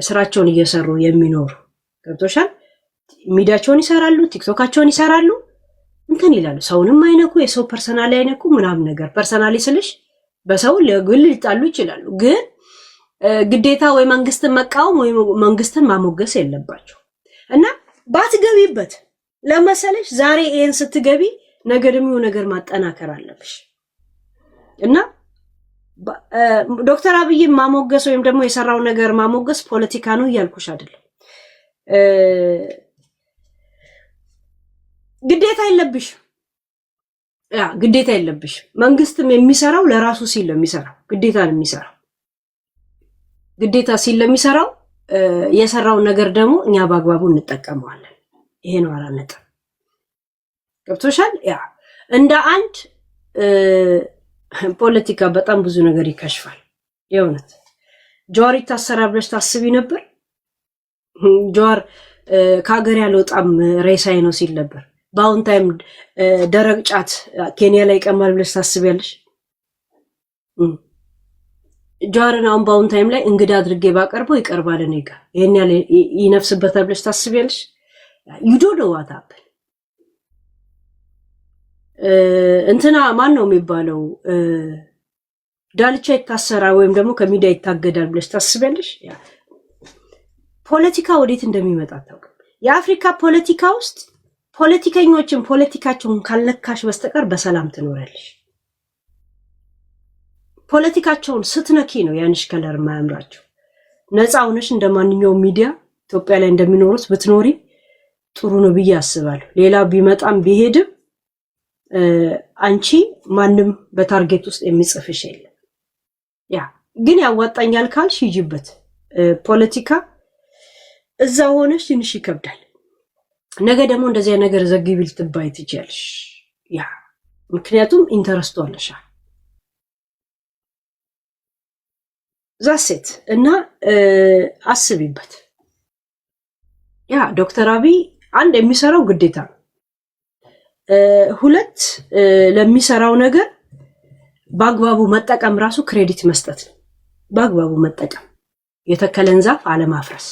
ስራቸውን እየሰሩ የሚኖሩ ገብቶሻል ሚዲያቸውን ይሰራሉ ቲክቶካቸውን ይሰራሉ እንትን ይላሉ ሰውንም አይነኩ የሰው ፐርሰናሊ አይነኩ ምናምን ነገር ፐርሰናሊ ስልሽ በሰው ለግል ሊጣሉ ይችላሉ ግን ግዴታ ወይ መንግስትን መቃወም ወይ መንግስትን ማሞገስ የለባቸው እና ባትገቢበት ለመሰለሽ ዛሬ ይሄን ስትገቢ ነገ ደግሞ ነገር ማጠናከር አለብሽ እና ዶክተር አብይ ማሞገስ ወይም ደግሞ የሰራው ነገር ማሞገስ ፖለቲካ ነው ያልኩሽ አይደለም ግዴታ የለብሽ መንግስትም የሚሰራው ለራሱ ሲል ነው የሚሰራው ግዴታ ነው የሚሰራው ግዴታ ሲል ለሚሰራው የሰራውን ነገር ደግሞ እኛ በአግባቡ እንጠቀመዋለን ይሄ ነው አላነጠ ገብቶሻል ያ እንደ አንድ ፖለቲካ በጣም ብዙ ነገር ይከሽፋል የእውነት ጆሪ ታሰራብለሽ ታስቢ ነበር ጆር ከሀገር ያልወጣም ሬሳይ ነው ሲል ነበር በአሁን ታይም ደረቅ ጫት ኬንያ ላይ ቀማል ብለሽ ታስቢያለሽ ጆርን አሁን በአሁን ታይም ላይ እንግዳ አድርጌ ባቀርበው ይቀርባል እኔ ጋር ይሄን ያለ ይነፍስበታል ብለሽ ታስቢያለሽ you don't know what happened እንትና ማን ነው የሚባለው ዳልቻ ይታሰራ ወይም ደግሞ ከሚዲያ ይታገዳል ብለሽ ታስቢያለሽ ፖለቲካ ወዴት እንደሚመጣ ታውቁ የአፍሪካ ፖለቲካ ውስጥ ፖለቲከኞችን ፖለቲካቸውን ካልነካሽ በስተቀር በሰላም ትኖራለሽ ፖለቲካቸውን ስትነኪ ነው ያንሽ ከለር ማያምራቸው ነፃ ሆነሽ እንደማንኛውም ሚዲያ ኢትዮጵያ ላይ እንደሚኖሩት ብትኖሪ ጥሩ ነው ብዬ አስባለሁ ሌላ ቢመጣም ቢሄድም አንቺ ማንም በታርጌት ውስጥ የሚጽፍሽ የለም ያ ግን ያዋጣኛል ካልሽ ይጅበት ፖለቲካ እዛ ሆነሽ ትንሽ ይከብዳል ነገ ደግሞ እንደዚህ ነገር ዘግቢ ልትባይ ትችያለሽ ያ ምክንያቱም ኢንተረስቱ አለሽ ዛሴት እና አስቢበት ያ ዶክተር አብይ አንድ የሚሰራው ግዴታ ነው ሁለት ለሚሰራው ነገር በአግባቡ መጠቀም ራሱ ክሬዲት መስጠት ነው በአግባቡ መጠቀም የተከለን ዛፍ አለማፍረስ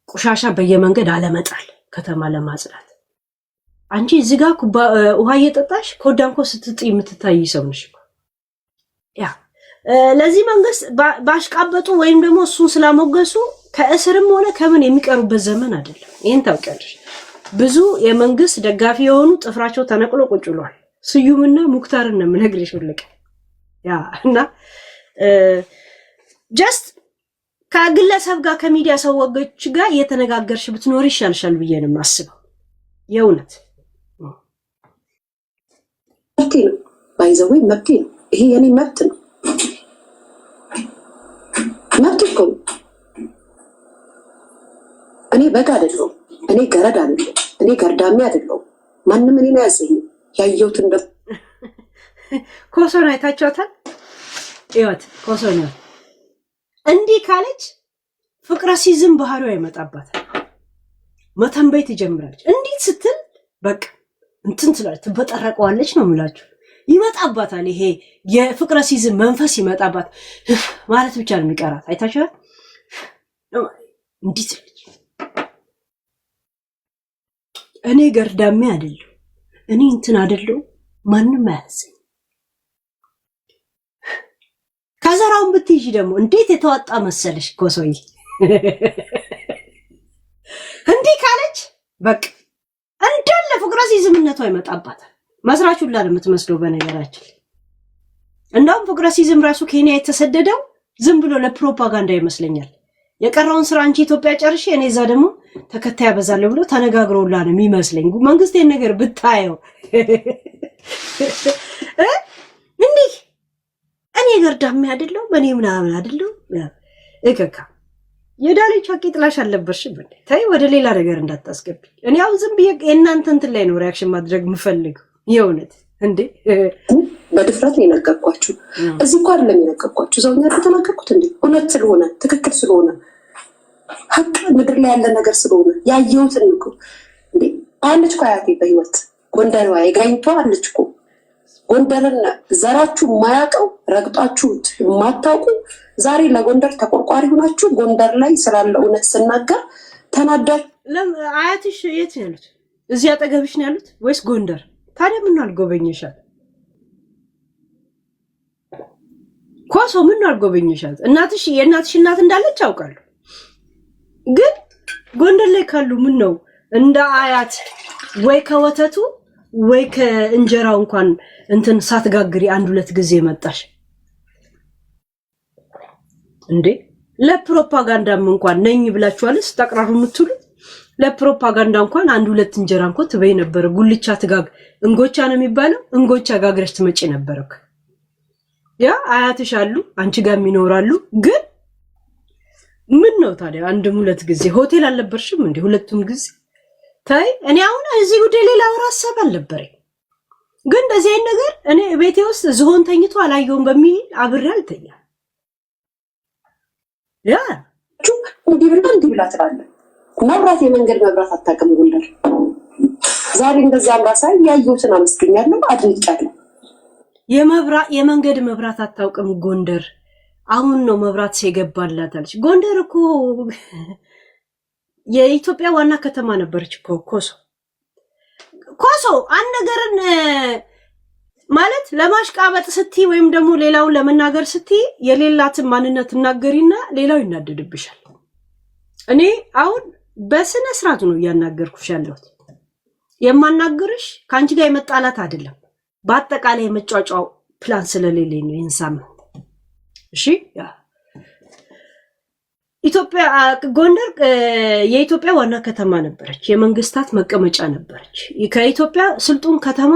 ቆሻሻ በየመንገድ አለመጣል ከተማ ለማጽዳት አንቺ እዚህ ጋር ውሃ እየጠጣሽ ኮዳንኮ ስትጥይ የምትታይ ሰው ነሽ ያ ለዚህ መንግስት ባሽቃበጡ ወይም ደግሞ እሱን ስላሞገሱ ከእስርም ሆነ ከምን የሚቀሩበት ዘመን አይደለም ይሄን ታውቂያለሽ ብዙ የመንግስት ደጋፊ የሆኑ ጥፍራቸው ተነቅሎ ቁጭ ብሏል ስዩምና ሙክታርን ነው ምነግርሽ ሁልቀ ያ እና ጀስት ከግለሰብ ጋር ከሚዲያ ሰዎች ጋር እየተነጋገርሽ ብትኖር ይሻልሻል ብዬ ነው የማስበው። የእውነት መብቴ ነው፣ ባይዘዌ መብቴ ነው። ይሄ የኔ መብት ነው። መብት እኮ እኔ በግ አይደለሁም፣ እኔ ገረድ አይደለሁም፣ እኔ ገርዳሜ አይደለሁም። ማንም እኔ ነው ያዘኝ። ያየሁትን ኮሶ ነው አይታችኋታል። ይወት ኮሶ ነው እንዲህ ካለች ፍቅረ ሲዝም ባህሪዋ ይመጣባታል። መተንበይ ትጀምራለች። እንዲህ ስትል በቃ እንትን ትላለች፣ ትበጠረቀዋለች ነው የምላችሁ። ይመጣባታል። ይሄ የፍቅረ ሲዝም መንፈስ ይመጣባት ማለት ብቻ ነው የሚቀራት። አይታችኋል። እንዲህ ትላለች፣ እኔ ገርዳሜ አይደለሁ፣ እኔ እንትን አይደለሁ፣ ማንም አያዘኝ። ከዘራውን ብትይጂ ደግሞ እንዴት የተዋጣ መሰለሽ ኮሶይ። እንዲህ ካለች በቃ እንዳለ ፍቅረ ሲዝምነቷ ይመጣባታል። መስራች ሁላ ነው የምትመስለው በነገራችን። እንደውም ፍቅረ ሲዝም ራሱ ኬንያ የተሰደደው ዝም ብሎ ለፕሮፓጋንዳ ይመስለኛል። የቀረውን ስራ አንቺ ኢትዮጵያ ጨርሼ እኔ እዛ ደግሞ ተከታይ ያበዛለሁ ብሎ ተነጋግረውላ ነው የሚመስለኝ። መንግስቴን ነገር ብታየው እንዲህ እኔ ገርዳሜ አይደለሁ እኔ ምናምን አይደለሁ እከካ የዳለቻ ቂጥላሽ አልነበርሽም እንዴ? ታይ ወደ ሌላ ነገር እንዳታስገቢ። እኔ አሁን ዝም ብዬ የእናንተ እንትን ላይ ነው ሪያክሽን ማድረግ የምፈልገው። የእውነት እንዴ በድፍረት ነው የነገርኳችሁ። እዚህ እኮ አይደለም የነገርኳችሁ፣ ዘውኛ ተናገርኩት እንዴ። እውነት ስለሆነ ትክክል ስለሆነ ሀቅ ምድር ላይ ያለ ነገር ስለሆነ ያየሁትን እኮ እንዴ። አለች እኮ አያቴ በህይወት ጎንደርዋ የጋኝቷ አለች እኮ። ጎንደርን ዘራችሁ የማያውቀው ረግጣችሁት የማታውቁ ዛሬ ለጎንደር ተቆርቋሪ ሆናችሁ ጎንደር ላይ ስላለ እውነት ስናገር ተናዳችሁ። አያትሽ የት ነው ያሉት? እዚህ አጠገብሽ ነው ያሉት ወይስ ጎንደር? ታዲያ ምን አልጎበኘሻል? ኮሶ ምን አልጎበኘሻል? እናትሽ የእናትሽ እናት እንዳለች አውቃለሁ፣ ግን ጎንደር ላይ ካሉ ምን ነው እንደ አያት ወይ ከወተቱ ወይ ከእንጀራው እንኳን እንትን ሳትጋግሪ አንድ ሁለት ጊዜ መጣሽ እንዴ? ለፕሮፓጋንዳም እንኳን ነኝ ብላችኋልስ ተቀራሩ የምትሉ ለፕሮፓጋንዳ እንኳን አንድ ሁለት እንጀራ እንኳን ትበይ ነበር። ጉልቻ ትጋግ እንጎቻ ነው የሚባለው፣ እንጎቻ ጋግረሽ ትመጪ ነበርክ። ያ አያትሽ አሉ አንቺ ጋር ይኖራሉ። ግን ምን ነው ታዲያ አንድም ሁለት ጊዜ ሆቴል አልነበርሽም እንዴ? ሁለቱም ጊዜ ታይ። እኔ አሁን እዚህ ጉዳይ ሌላ ወራ ሀሳብ አልነበረኝ፣ ግን እንደዚህ አይነት ነገር እኔ ቤቴ ውስጥ ዝሆን ተኝቶ አላየውም በሚል አብሬ አልተኛ። ያ እንዲህ ብላ ትላለህ። መብራት የመንገድ መብራት አታውቅም ጎንደር። ዛሬ እንደዛ አምራሳይ ያየሁትን አመስግኛለሁ፣ አድንጫለሁ። የመንገድ መብራት አታውቅም ጎንደር። አሁን ነው መብራት ሲገባላት አለች። ጎንደር እኮ የኢትዮጵያ ዋና ከተማ ነበረች እኮ። ኮሶ አንድ ነገርን ማለት ለማሽቃበጥ ስትይ ወይም ደግሞ ሌላውን ለመናገር ስትይ የሌላትን ማንነት ትናገሪና ሌላው ይናደድብሻል። እኔ አሁን በስነ ስርዓቱ ነው እያናገርኩሽ ያለሁት። የማናገርሽ ከአንቺ ጋር የመጣላት አይደለም፣ በአጠቃላይ የመጫጫው ፕላን ስለሌለኝ ነው። ይንሳም እሺ። ያ ኢትዮጵያ ጎንደር የኢትዮጵያ ዋና ከተማ ነበረች፣ የመንግስታት መቀመጫ ነበረች። ከኢትዮጵያ ስልጡን ከተማ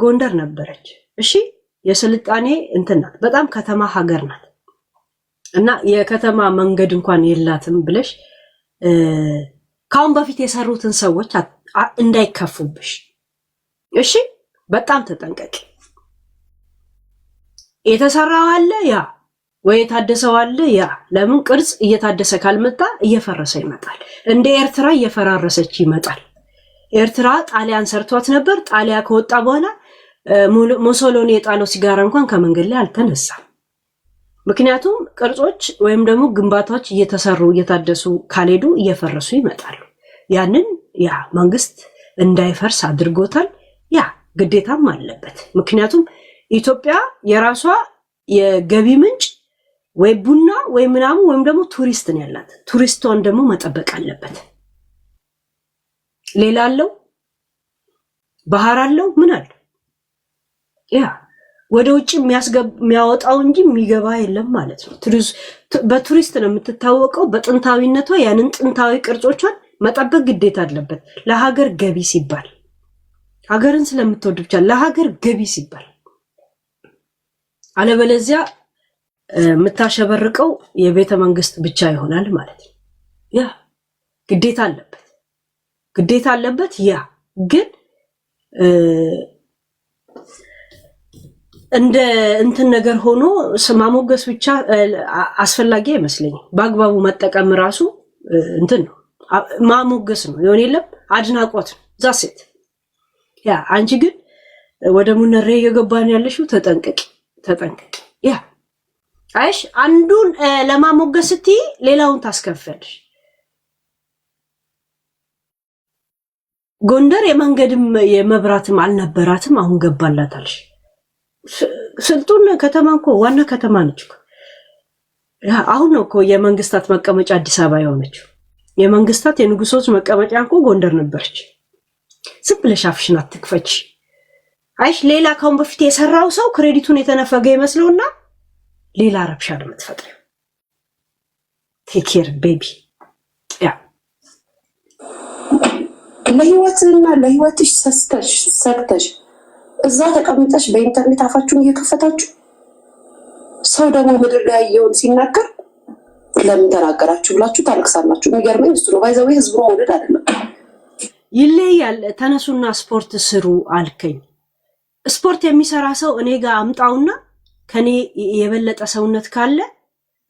ጎንደር ነበረች። እሺ፣ የስልጣኔ እንትን ናት፣ በጣም ከተማ ሀገር ናት። እና የከተማ መንገድ እንኳን የላትም ብለሽ ካሁን በፊት የሰሩትን ሰዎች እንዳይከፉብሽ እሺ፣ በጣም ተጠንቀቂ። የተሰራው አለ ያ ወይ የታደሰው አለ ያ። ለምን ቅርጽ እየታደሰ ካልመጣ እየፈረሰ ይመጣል። እንደ ኤርትራ እየፈራረሰች ይመጣል። ኤርትራ ጣሊያን ሰርቷት ነበር። ጣሊያ ከወጣ በኋላ ሞሶሎኒ የጣለው ሲጋራ እንኳን ከመንገድ ላይ አልተነሳም። ምክንያቱም ቅርጾች ወይም ደግሞ ግንባታዎች እየተሰሩ እየታደሱ ካልሄዱ እየፈረሱ ይመጣሉ። ያንን ያ መንግስት እንዳይፈርስ አድርጎታል። ያ ግዴታም አለበት። ምክንያቱም ኢትዮጵያ የራሷ የገቢ ምንጭ ወይ ቡና ወይ ምናምን ወይም ደግሞ ቱሪስት ነው ያላት። ቱሪስቷን ደግሞ መጠበቅ አለበት። ሌላ አለው፣ ባህር አለው፣ ምን አለው? ያ ወደ ውጭ የሚያወጣው እንጂ የሚገባ የለም ማለት ነው። በቱሪስት ነው የምትታወቀው። በጥንታዊነቷ ያንን ጥንታዊ ቅርጾቿን መጠበቅ ግዴታ አለበት ለሀገር ገቢ ሲባል፣ ሀገርን ስለምትወድ ብቻ ለሀገር ገቢ ሲባል። አለበለዚያ የምታሸበርቀው የቤተ መንግስት ብቻ ይሆናል ማለት ነው። ያ ግዴታ አለበት። ያ ግን እንደ እንትን ነገር ሆኖ ማሞገስ ብቻ አስፈላጊ አይመስለኝም። በአግባቡ መጠቀም ራሱ እንትን ነው፣ ማሞገስ ነው። ይሆን የለም አድናቆት ነው። ዛሴት ያ አንቺ ግን ወደ ሙነሬ እየገባን ያለሽው ተጠንቀቂ። ያ አይሽ አንዱን ለማሞገስ ስትይ ሌላውን ታስከፍያለሽ። ጎንደር የመንገድም የመብራትም አልነበራትም፣ አሁን ገባላታልሽ። ስልጡን ከተማ እኮ ዋና ከተማ ነች እኮ። አሁን ነው እኮ የመንግስታት መቀመጫ አዲስ አበባ የሆነችው። የመንግስታት የንጉሶች መቀመጫ እኮ ጎንደር ነበረች። ዝም ብለሽ አፍሽን አትክፈች። አይሽ ሌላ ካሁን በፊት የሰራው ሰው ክሬዲቱን የተነፈገ ይመስለውና ሌላ ረብሻ ነው የምትፈጥሪው። ቴክ ኬር ቤቢ። ያ ለህይወትና ለህይወትሽ ሰግተሽ እዛ ተቀምጠሽ በኢንተርኔት አፋችሁን እየከፈታችሁ ሰው ደግሞ ምድር ላይ ያየውን ሲናገር ለምን ተናገራችሁ ብላችሁ ታለቅሳላችሁ። የሚገርመኝ እሱ ነው። ባይዘው ህዝቡ መውደድ አይደለም፣ ይለያል። ተነሱና ስፖርት ስሩ አልከኝ። ስፖርት የሚሰራ ሰው እኔ ጋር አምጣውና ከኔ የበለጠ ሰውነት ካለ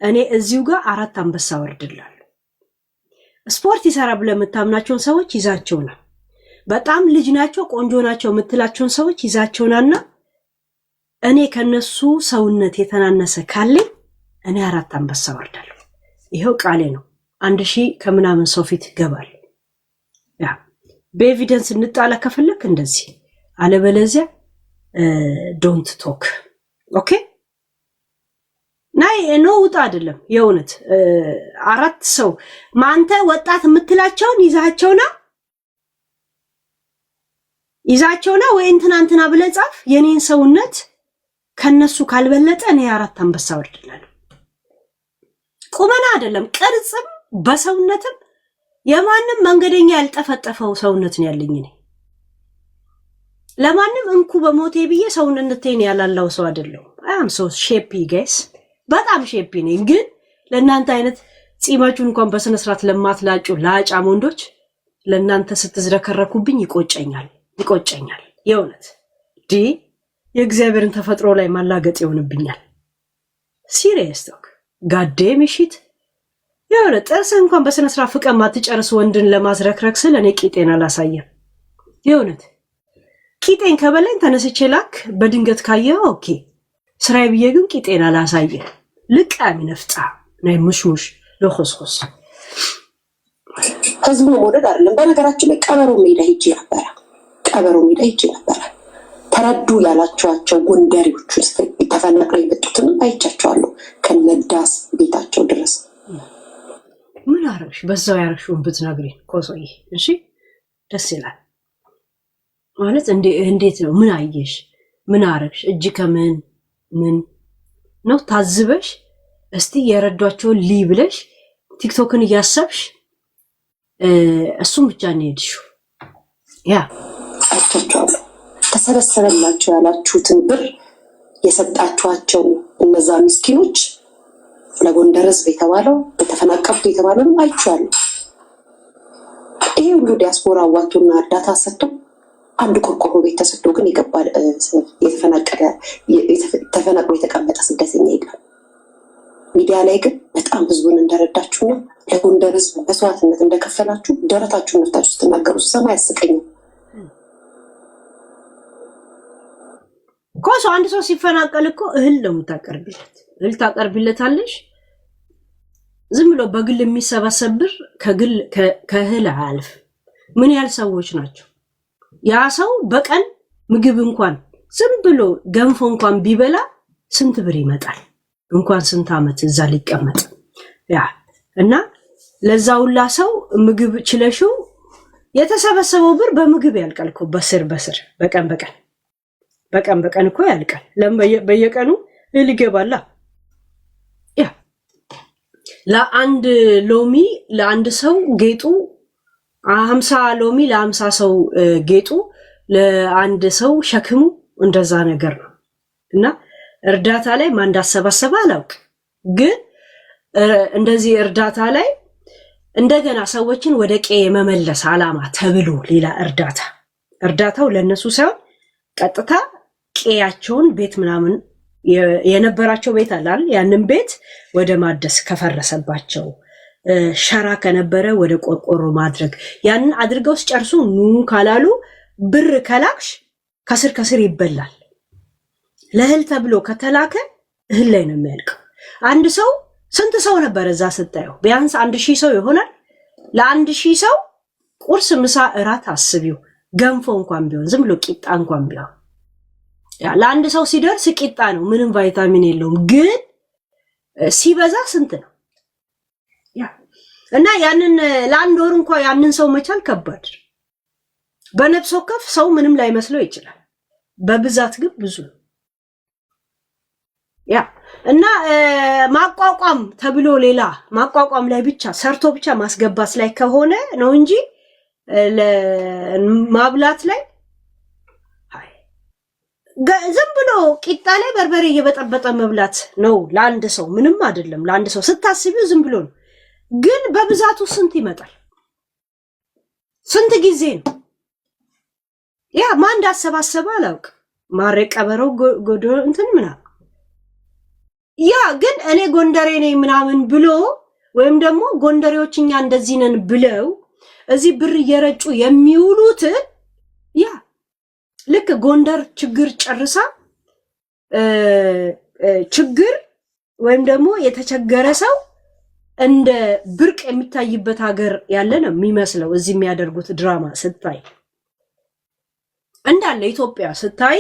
እኔ እዚሁ ጋር 4 አንበሳ ወርድላለሁ። ስፖርት ይሰራ ብለህ የምታምናቸውን ሰዎች ይዛቸውና በጣም ልጅ ናቸው ቆንጆ ናቸው የምትላቸውን ሰዎች ይዛቸውናና እኔ ከነሱ ሰውነት የተናነሰ ካለኝ እኔ 4 አንበሳ ወርዳለሁ። ይሄው ቃሌ ነው። 1000 ከምናምን ሰው ፊት ገባል። ያ በኤቪደንስ እንጣላ ከፈለክ እንደዚህ፣ አለበለዚያ ዶንት ቶክ ኦኬ። ናይ ነው ውጣ አይደለም የእውነት 4 ሰው ማንተ ወጣት የምትላቸውን ይዛቸውና ወይ እንትና ብለህ ጻፍ። የኔን ሰውነት ከነሱ ካልበለጠ እኔ 4 አንበሳ ወርድላለሁ። ቁመና አይደለም ቅርጽም በሰውነትም የማንም መንገደኛ ያልጠፈጠፈው ሰውነት ነው ያለኝ እኔ። ለማንም እንኩ በሞቴ ብዬ ሰውነቴን ያላላው ሰው አይደለም። አም ሶ ሼፒ ጋይስ፣ በጣም ሼፒ ነኝ። ግን ለእናንተ አይነት ጺማችሁ እንኳን በስነ ስርዓት ለማትላጩ ላጫም ወንዶች ለእናንተ ስትዝረከረኩብኝ ይቆጨኛል። የእውነት የእግዚአብሔርን ተፈጥሮ ላይ ማላገጥ ይሆንብኛል። ሲሪየስ ቶክ ጋዴም ሽት የሆነ ጥርስ እንኳን በስነ ስርዓት ፍቀም ማትጨርስ ወንድን ለማዝረክረክ ስለ እኔ ቂጤን አላሳየም። የእውነት ቂጤን ከበላኝ ተነስቼ ላክ በድንገት ካየው ኦኬ ስራዬ ብዬ ግን ቂጤን አላሳየ። ልቃሚ ነፍጣ ናይ ሙሽሙሽ ለኾስኾስ ህዝቡ መውደድ አይደለም። በነገራችን ላይ ቀበሮ ሜዳ ሄጄ ነበረ። ተረዱ ያላቸዋቸው ጎንደሬዎቹ ተፈናቅለው የመጡትን አይቻቸዋለሁ ከነዳስ ቤታቸው ድረስ። ምን አረግሽ? በዛው ያረግሽውን ብትነግሪኝ ኮሶዬ። እሺ ደስ ይላል ማለት እንዴት ነው? ምን አየሽ? ምን አረግሽ? እጅ ከምን ምን ነው ታዝበሽ? እስቲ የረዷቸውን ብለሽ ቲክቶክን እያሰብሽ እሱም ብቻ ነው ሄድሽው። ያ አይቻቸዋለሁ። ተሰበሰበላቸው ያላችሁትን ብር የሰጣችኋቸው እነዛ ምስኪኖች ለጎንደር ህዝብ የተባለው በተፈናቀሉት የተባለው አይቻለሁ። ይሄ ሁሉ ዲያስፖራ አዋቶና እርዳታ ሰጥቶ አንድ ቆርቆሮ ቤት ተሰጥቶ ግን ይገባል ተፈናቅሎ የተቀመጠ ስደተኛ የለም። ሚዲያ ላይ ግን በጣም ህዝቡን እንደረዳችሁና ለጎንደር ህዝብ መስዋዕትነት እንደከፈላችሁ ደረታችሁን ነፍታችሁ ስትናገሩ ሰማ ያስቀኛል። ኮሶ አንድ ሰው ሲፈናቀል እኮ እህል ነው የምታቀርቢለት። እህል ታቀርቢለታለሽ። ዝም ብሎ በግል የሚሰበሰብ ብር ከእህል አያልፍ። ምን ያህል ሰዎች ናቸው? ያ ሰው በቀን ምግብ እንኳን ዝም ብሎ ገንፎ እንኳን ቢበላ ስንት ብር ይመጣል? እንኳን ስንት ዓመት እዛ ሊቀመጥ። ያ እና ለዛ ሁላ ሰው ምግብ ችለሽው የተሰበሰበው ብር በምግብ ያልቃል እኮ በስር በቀን በቀን እኮ ያልቃል። በየቀኑ ይገባላ። ያ ለአንድ ሎሚ ለአንድ ሰው ጌጡ 50 ሎሚ ለ50 ሰው ጌጡ ለአንድ ሰው ሸክሙ እንደዛ ነገር ነው። እና እርዳታ ላይ ማን እንዳሰባሰበ አላውቅም፣ ግን እንደዚህ እርዳታ ላይ እንደገና ሰዎችን ወደ ቀዬ መመለስ አላማ ተብሎ ሌላ እርዳታው ለነሱ ሳይሆን ቀጥታ ቀያቸውን ቤት ምናምን የነበራቸው ቤት አላል ያንን ቤት ወደ ማደስ ከፈረሰባቸው ሸራ ከነበረ ወደ ቆርቆሮ ማድረግ ያንን አድርገው ሲጨርሱ ኑ ካላሉ ብር ከላክሽ ከስር ይበላል። ለእህል ተብሎ ከተላከ እህል ላይ ነው የሚያልቀው። አንድ ሰው ስንት ሰው ነበር እዛ ስታየው? ቢያንስ 1000 ሰው ይሆናል። ለ1000 ሰው ቁርስ፣ ምሳ፣ እራት አስቢው። ገንፎ እንኳን ቢሆን ዝም ብሎ ቂጣ እንኳን ቢሆን ያ ለአንድ ሰው ሲደርስ ቂጣ ነው፣ ምንም ቫይታሚን የለውም። ግን ሲበዛ ስንት ነው? ያ እና ያንን ለአንድ ወር እንኳን ያንን ሰው መቻል ከባድ። በነፍስ ወከፍ ሰው ምንም ላይመስለው ይችላል። በብዛት ግን ብዙ ነው። ያ እና ማቋቋም ተብሎ ሌላ ማቋቋም ላይ ብቻ ሰርቶ ብቻ ማስገባት ላይ ከሆነ ነው እንጂ ለማብላት ላይ ዝም ብሎ ቂጣ ላይ በርበሬ እየበጠበጠ መብላት ነው ለአንድ ሰው ምንም አይደለም። ለአንድ ሰው ስታስቢው ዝም ብሎ ነው። ግን በብዛቱ ስንት ይመጣል? ስንት ጊዜ ነው? ያ ማን እንዳሰባሰበ አላውቅም። ማሬ ቀበረው ጎዶ እንትን ምናምን ያ ግን እኔ ጎንደሬ ነኝ ምናምን ብሎ ወይም ደግሞ ጎንደሬዎችኛ እንደዚህ ነን ብለው እዚህ ብር እየረጩ የሚውሉት ያ ልክ ጎንደር ችግር ጨርሳ ችግር ወይም ደግሞ የተቸገረ ሰው እንደ ብርቅ የሚታይበት ሀገር ያለ ነው የሚመስለው። እዚህ የሚያደርጉት ድራማ ስታይ እንዳለ ኢትዮጵያ ስታይ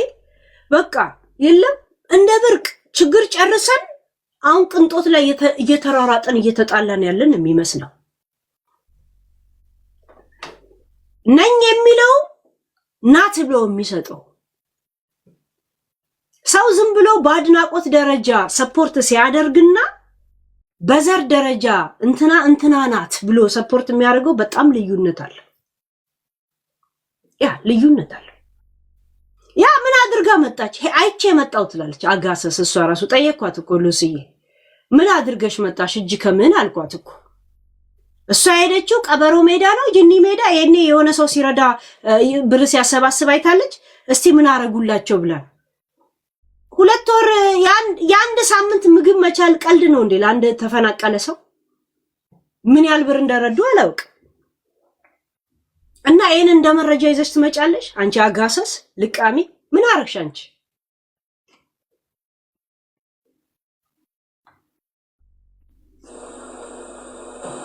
በቃ የለም እንደ ብርቅ ችግር ጨርሰን አሁን ቅንጦት ላይ እየተራራጠን እየተጣላን ያለን የሚመስለው ነኝ የሚለው ናት ብሎ የሚሰጠው ሰው ዝም ብሎ በአድናቆት ደረጃ ሰፖርት ሲያደርግና በዘር ደረጃ እንትና ናት ብሎ ሰፖርት የሚያደርገው በጣም ልዩነት አለ። ያ ልዩነት አለ። ያ ምን አድርጋ መጣች? አይቼ መጣው ትላለች አጋሰስ። እሷ ራሱ ጠየኳት እኮ ሉሲዬ ምን አድርገሽ መጣሽ? እጅ ከምን አልኳት እኮ። እሷ ሄደችው ቀበሮ ሜዳ ነው ጅኒ ሜዳ። የኔ የሆነ ሰው ሲረዳ ብር ሲያሰባስብ አይታለች። እስቲ ምን አረጉላቸው ብላ 2 ወር የአንድ ሳምንት ምግብ መቻል ቀልድ ነው እንዴ? ለአንድ ተፈናቀለ ሰው ምን ያህል ብር እንደረዱ አላውቅ። እና ይሄን እንደ መረጃ ይዘሽ ትመጫለሽ አንቺ አጋሰስ ልቃሚ። ምን አረግሽ አንቺ?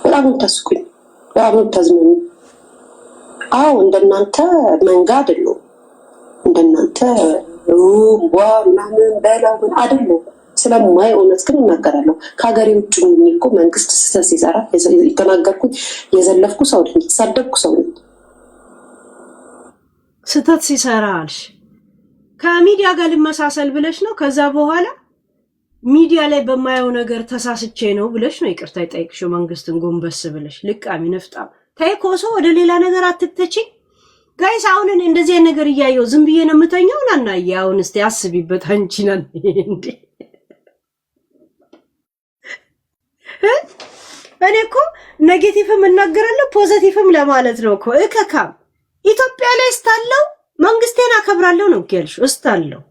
በጣም ተስኩኝ፣ በጣም ተዝመኑ። አዎ እንደናንተ መንጋ አይደለም፣ እንደናንተ ዋ ምናምን በላው ምን አይደለም። ስለማይ እውነት ግን እናገራለሁ። ከሀገሬ ውጭ እኮ መንግስት ስህተት ሲሰራ የተናገርኩት የዘለፍኩ ሰው ነኝ፣ የተሳደብኩ ሰው ነኝ። ስህተት ሲሰራ አልሽ ከሚዲያ ጋር ልመሳሰል ብለሽ ነው። ከዛ በኋላ ሚዲያ ላይ በማየው ነገር ተሳስቼ ነው ብለሽ ነው ይቅርታ ይጠይቅሽው መንግስትን ጎንበስ ብለሽ። ልቃሚ ነፍጣም ታይኮሶ ወደ ሌላ ነገር አትተቺ ጋይስ። አሁን እንደዚህ ነገር እያየው ዝም ብዬ ነው የምተኛው። ናናዬ አሁን እስቲ አስቢበት አንቺ ነን እንዴ? እኔ እኮ ኔጌቲቭም እናገራለሁ ፖዚቲቭም ለማለት ነው እኮ። እከካም ኢትዮጵያ ላይ ስታለው መንግስቴን አከብራለሁ ነው ያልሽው። እስታለው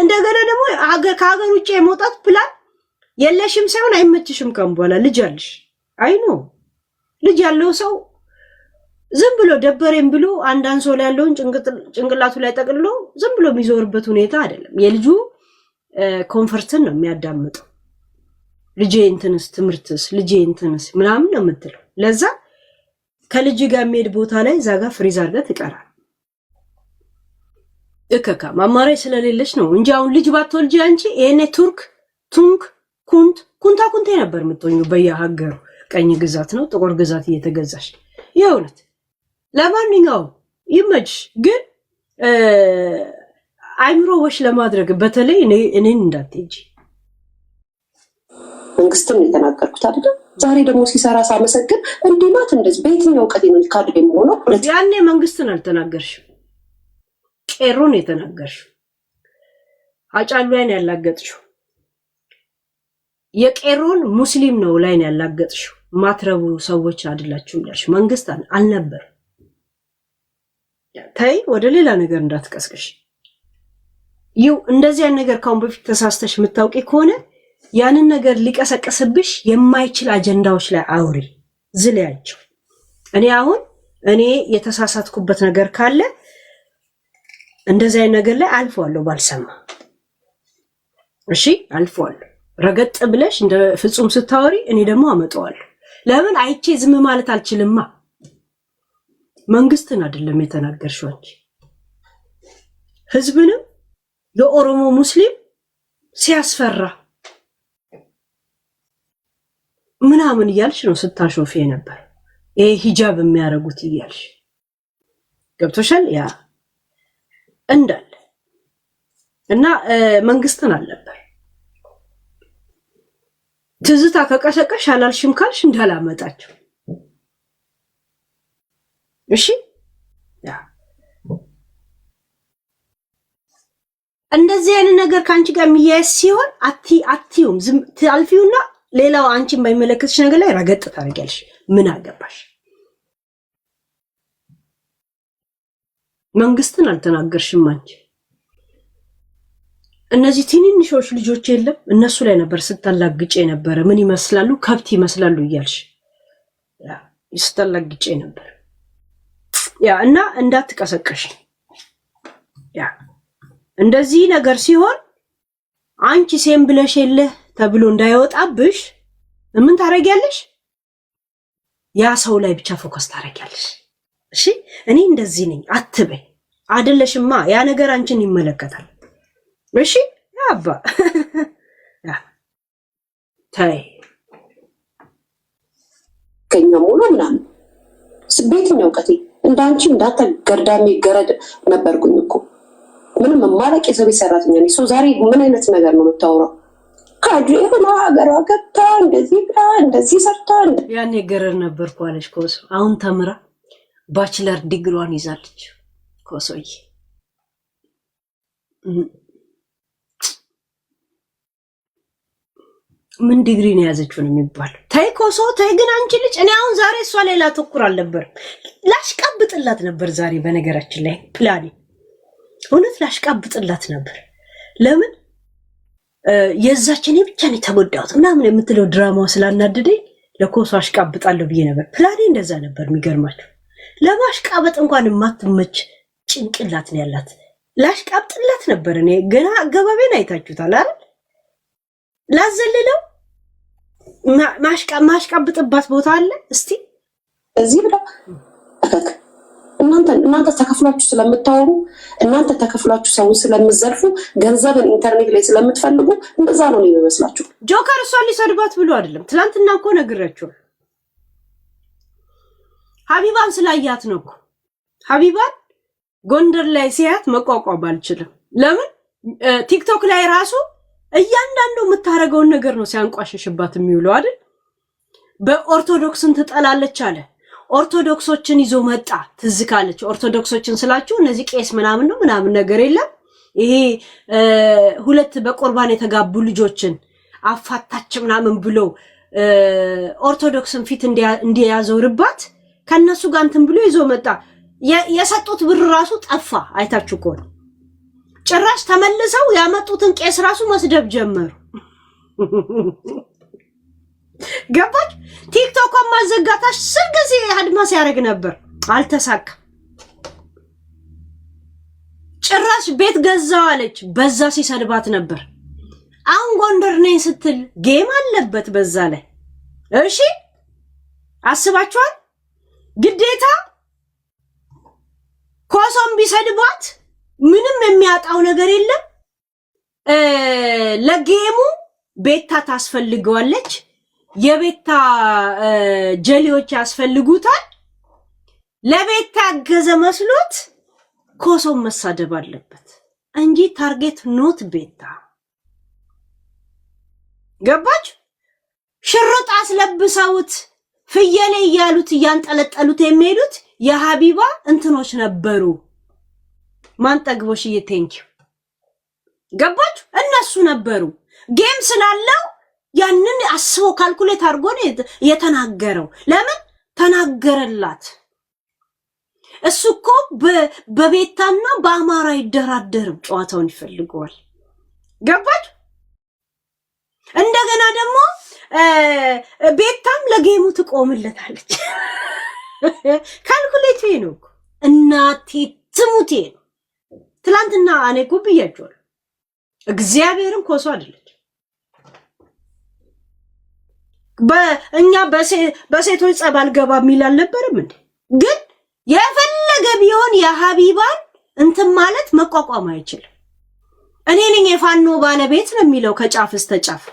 እንደገና ደግሞ ከሀገር ውጭ የመውጣት ፕላን የለሽም ሳይሆን አይመችሽም። ከም በኋላ ልጅ አለሽ። አይኖ ልጅ ያለው ሰው ዝም ብሎ ደበሬም ብሎ አንድ አንሶላ ያለውን ጭንቅላቱ ላይ ጠቅልሎ ዝም ብሎ የሚዞርበት ሁኔታ አይደለም። የልጁ ኮንፈርትን ነው የሚያዳምጠው። ልጄ እንትንስ ትምህርትስ ልጄ እንትንስ ምናምን ነው የምትለው። ለዛ ከልጅ ጋር የሚሄድ ቦታ ላይ እዛ ጋር ፍሪዝ አድርገህ ትቀራል። እከካ ማማሪያ ስለሌለች ነው እንጂ አሁን ልጅ ባትወልጂ አንቺ ይሄኔ ኩንታ ኩንቴ ነበር የምትሆኚው በየሀገሩ። ቀኝ ግዛት ነው ጥቁር ግዛት እየተገዛሽ የእውነት። ለማንኛውም ይመችሽ። ግን አይምሮ ወሽ ለማድረግ በተለይ እኔን እንዳትጂ መንግስትን የተናገርኩት አይደል? ዛሬ ደግሞ ሲሰራ ሳመሰግን እንዲማት እንደዚህ በየትኛው ቀን ነው ካድሬ የምሆነው? ያኔ መንግስትን አልተናገርሽም፣ ቄሮን የተናገርሽው አጫሉ ላይ ያላገጥሽው የቄሮን ሙስሊም ነው ላይ ያላገጥሽው ማትረቡ ሰዎች አይደላችሁም ያልሽ መንግስት አልነበር። ታይ ወደ ሌላ ነገር እንዳትቀስቅሽ። ይው እንደዚህ አይነት ነገር ካሁን በፊት ተሳስተሽ የምታውቂ ከሆነ ያንን ነገር ሊቀሰቀስብሽ የማይችል አጀንዳዎች ላይ አውሪ፣ ዝለያቸው። እኔ የተሳሳትኩበት ነገር ካለ እንደዚህ አይነት ነገር ላይ አልፈዋለሁ ባልሰማ። እሺ አልፈዋለሁ። ረገጥ ብለሽ እንደ ፍጹም ስታወሪ እኔ ደግሞ አመጣዋለሁ። ለምን አይቼ ዝም ማለት አልችልማ። መንግስትን አይደለም የተናገርሽው አንቺ ህዝብንም የኦሮሞ ሙስሊም ሲያስፈራ ምናምን እያልሽ ነው ስታሾፍ ነበር። ይሄ ሂጃብ የሚያረጉት እያልሽ ገብቶሻል። ያ እንዳለ እና መንግስትን አልነበር ትዝታ ከቀሰቀሽ አላልሽም ካልሽ እንዳላመጣቸው። እሺ ያ እንደዚህ አይነት ነገር ካንቺ ጋር የሚያያዝ ሲሆን አትዩም ዝም ታልፊውና ሌላው አንቺን ባይመለከትሽ ነገር ላይ ረገጥ ታደርጊያለሽ። ምን አገባሽ? መንግስትን አልተናገርሽም አንቺ። እነዚህ ትንንሾች ልጆች የለም እነሱ ላይ ነበር ስታላግጬ ነበር። ምን ይመስላሉ? ከብት ይመስላሉ እያልሽ ስታላግጬ ነበር። ያ እና እንዳትቀሰቀሽ። ያ እንደዚህ ነገር ሲሆን አንቺ ሴም ብለሽ የለ ተብሎ እንዳይወጣብሽ ምን ታረጊያለሽ? ያ ሰው ላይ ብቻ ፎከስ ታረጊያለሽ። እሺ እኔ እንደዚህ ነኝ አትበይ። አይደለሽማ ያ ነገር አንቺን ይመለከታል። እሺ አባ ያ ታይ ከኛ ሙሉ ምናምን ስቤትኛው ቀቴ እንዳንቺ እንዳትገርዳሚ ገረድ ነበርኩኝ እኮ ምንም ማረቅ የሰው ቤት ሰራተኛ ነኝ። ሶ ዛሬ ምን አይነት ነገር ነው የምታወራው? ካድሬ ሆና ሀገሯ ገብታ እንደዚህ ብላ እንደዚህ ሰርታ ያኔ ገረድ ነበርኩ አለሽ ኮሶ። አሁን ተምራ ባችለር ዲግሪዋን ይዛለች ኮሶዬ። ምን ዲግሪ ነው ያዘችው ነው የሚባለው? ታይ ኮሶ ታይ። ግን አንቺ ልጅ እኔ አሁን ዛሬ እሷ ላይ ላተኩር አልነበረም ላሽቃብጥላት ነበር ዛሬ። በነገራችን ላይ ፕላኔ እውነት ላሽቃብጥላት ነበር። ለምን የዛችን ብቻ ነው የተጎዳሁት ምናምን የምትለው ድራማው ስላናደደኝ ለኮሶ አሽቃብጣለሁ ብዬ ነበር። ፕላኔ እንደዛ ነበር። የሚገርማችሁ ለማሽቃበጥ እንኳን የማትመች ጭንቅላት ነው ያላት። ላሽቃብጥላት ነበር እኔ ገና አገባቤን አይታችሁታል አይደል? ላዘልለው ማሽቃብጥባት ቦታ አለ እስቲ እዚህ ብላ እናንተ ተከፍላችሁ ስለምታወሩ እናንተ ተከፍላችሁ ሰውን ስለምዘርፉ ገንዘብን ኢንተርኔት ላይ ስለምትፈልጉ እንደዛ ነው የሚመስላችሁ። ጆከር እሷን ሊሰድባት ብሎ አይደለም። ትናንትና እኮ ነግራችሁ ሀቢባን ስላያት ነው እኮ። ሀቢባን ጎንደር ላይ ሲያት መቋቋም አልችልም። ለምን ቲክቶክ ላይ ራሱ እያንዳንዱ የምታረገውን ነገር ነው ሲያንቋሽሽባት የሚውለው አይደል? በኦርቶዶክስን ትጠላለች አለ። ኦርቶዶክሶችን ይዞ መጣ። ትዝ ካለች ኦርቶዶክሶችን ስላችሁ እነዚህ ቄስ ምናምን ነው ምናምን ነገር የለም። ይሄ ሁለት በቁርባን የተጋቡ ልጆችን አፋታች ምናምን ብሎ ኦርቶዶክስን ፊት እንዲያዞርባት ከነሱ ጋር እንትን ብሎ ይዞ መጣ። የሰጡት ብር ራሱ ጠፋ። አይታችሁ ከሆነ ጭራሽ ተመልሰው ያመጡትን ቄስ ራሱ መስደብ ጀመሩ። ገባች? ቲክቶክን ማዘጋታሽ ስርግዚ አድማስ ያደርግ ነበር፣ አልተሳካ። ጭራሽ ቤት ገዛው አለች፣ በዛ ሲሰድባት ነበር። አሁን ጎንደር ነኝ ስትል ጌም አለበት በዛ ላይ። እሺ አስባችኋል? ግዴታ ኮሶም ቢሰድባት ምንም የሚያጣው ነገር የለም። ለጌሙ ቤታ ታስፈልገዋለች። የቤታ ጀሊዎች ያስፈልጉታል። ለቤታ ገዘ መስሎት ኮሶ መሳደብ አለበት እንጂ ታርጌት ኖት ቤታ። ገባች? ሽርጥ አስለብሰውት ፍየሌ እያሉት እያንጠለጠሉት የሚሄዱት የሀቢባ እንትኖች ነበሩ። ማንጠግቦሽ ቴንኪው። ገባች? እነሱ ነበሩ። ጌም ስላለው ያንን አስቦ ካልኩሌት አድርጎ ነው የተናገረው። ለምን ተናገረላት? እሱ እኮ በቤታና በአማራ ይደራደርም፣ ጨዋታውን ይፈልገዋል። ገባች? እንደገና ደግሞ ቤታም ለጌሙ ትቆምለታለች። ካልኩሌት ነው እናቴ ትሙቴ ነው። ትላንትና እኔ እኮ ብያቸዋለሁ፣ እግዚአብሔርን ኮሶ አይደለች። በእኛ በሴቶች ጸብ አልገባ የሚል አልነበረም እንዴ? ግን የፈለገ ቢሆን የሀቢባን እንትን ማለት መቋቋም አይችልም። እኔ ነኝ የፋኖ ባለቤት ነው የሚለው ከጫፍ እስከ ጫፍ።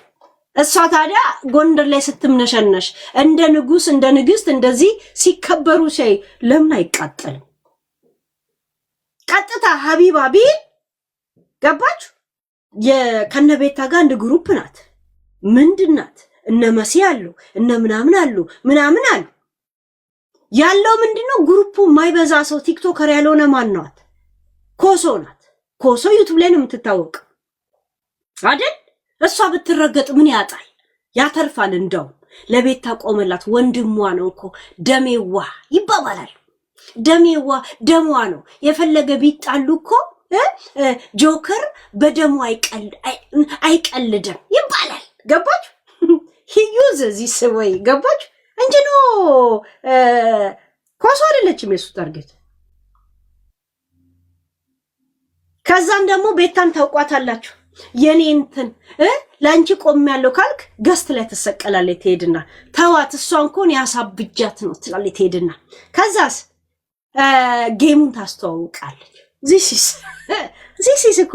እሷ ታዲያ ጎንደር ላይ ስትምነሸነሽ እንደ ንጉስ እንደ ንግስት እንደዚህ ሲከበሩ ሲያይ ለምን አይቃጠልም? ቀጥታ ሀቢባ ቢል ገባች? የከነቤታ ጋር አንድ ግሩፕ ናት። ምንድናት? እነ መሲ አሉ እነ ምናምን አሉ ምናምን አሉ። ያለው ምንድነው? ግሩፑ ማይበዛ ሰው ቲክቶከር ያልሆነ ማን ናት? ኮሶ ናት። ኮሶ ዩቲዩብ ላይ ነው የምትታወቅ አይደል? እሷ ብትረገጥ ምን ያጣል? ያተርፋል። እንደው ለቤታ ቆመላት። ወንድሟ ነው እኮ ደሜዋ ይባባላል። ደሜዋ ደሟ ነው። የፈለገ ቢጣሉ እኮ ጆከር በደሙ አይቀልድም ይባላል። ገባች? ሂዩዝ እዚህ ስወይ ገባች እንጂ ነው ኮሶ አይደለችም የሱ ታርጌት። ከዛም ደግሞ ቤታን ታውቋታላችሁ። የኔ እንትን ላንቺ ቆም ያለው ካልክ ገስት ላይ ተሰቀላለች። ትሄድና ተዋት እሷን ኮን ያሳብጃት ነው ትላለች። ትሄድና ከዛስ ጌሙን ታስተዋውቃለች። ዚስ እኮ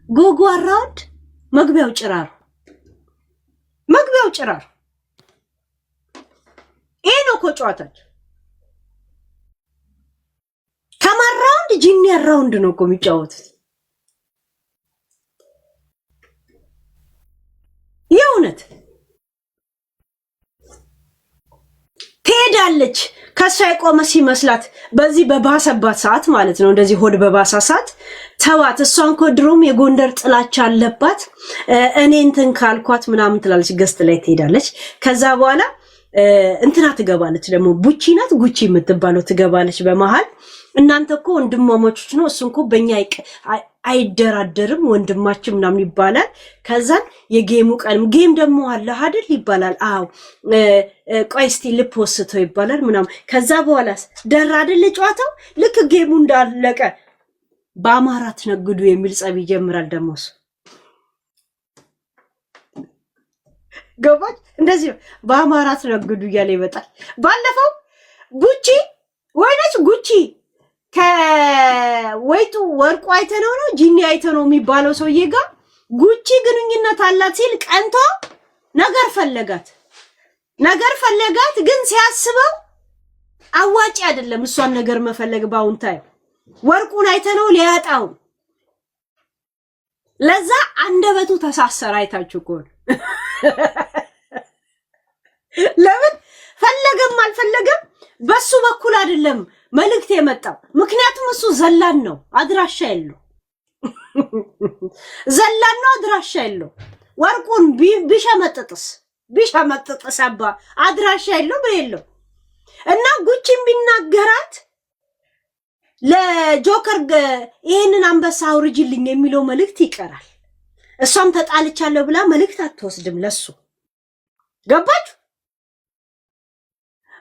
ጎጎ አራውንድ መግቢያው ጭራሩ ይሄ ነው እኮ ጨዋታቸው። ከማራውንድ ጂኒ አራውንድ ነው እኮ የሚጫወቱት። የእውነት ትሄዳለች። ከሷ የቆመ ሲመስላት በዚህ በባሰባት ሰዓት ማለት ነው። እንደዚህ ሆድ በባሳ ሰዓት ተዋት። እሷን እኮ ድሮም የጎንደር ጥላቻ አለባት። እኔ እንትን ካልኳት ምናምን ትላለች። ገስት ላይ ትሄዳለች። ከዛ በኋላ እንትና ትገባለች። ደግሞ ቡቺ ናት ጉቺ የምትባለው ትገባለች በመሃል። እናንተ እኮ ወንድማማቾች ነው፣ እሱ እኮ በእኛ አይደራደርም ወንድማችን ምናምን ይባላል። ከዛን የጌሙ ቀንም ጌም ደግሞ አለ አይደል ይባላል። አዎ ቆይ እስቲ ልፖስተው ይባላል ምናምን። ከዛ በኋላስ ደራ አይደል ጨዋታው። ልክ ጌሙ እንዳለቀ በአማራ ትነግዱ የሚል ጸብ ይጀምራል። ደሞስ ገባች? እንደዚህ ነው በአማራ ትነግዱ እያለ ይመጣል። ባለፈው ቡቺ ወይነች ጉቺ ከወይቱ ወርቁ አይተነው ነው ጂኒ አይተነው የሚባለው ሰውዬ ጋር ጉቺ ግንኙነት አላት ሲል ቀንቶ ነገር ፈለጋት። ግን ሲያስበው አዋጪ አይደለም እሷን ነገር መፈለግ። ባውንታይ ወርቁን አይተነው ሊያጣው ለዛ አንደበቱ ተሳሰረ። አይታችሁ እኮ ለምን ፈለገም አልፈለገም በሱ በኩል አይደለም መልእክት የመጣው። ምክንያቱም እሱ ዘላን ነው፣ አድራሻ የለው። ዘላን ነው፣ አድራሻ የለው። ወርቁን ቢሸመጥጥስ አባ አድራሻ የለው ምን የለው። እና ጉቺን ቢናገራት ለጆከር ይሄንን አንበሳ አውርጅልኝ የሚለው መልእክት ይቀራል። እሷም ተጣልቻለሁ ብላ መልእክት አትወስድም ለሱ። ገባችሁ?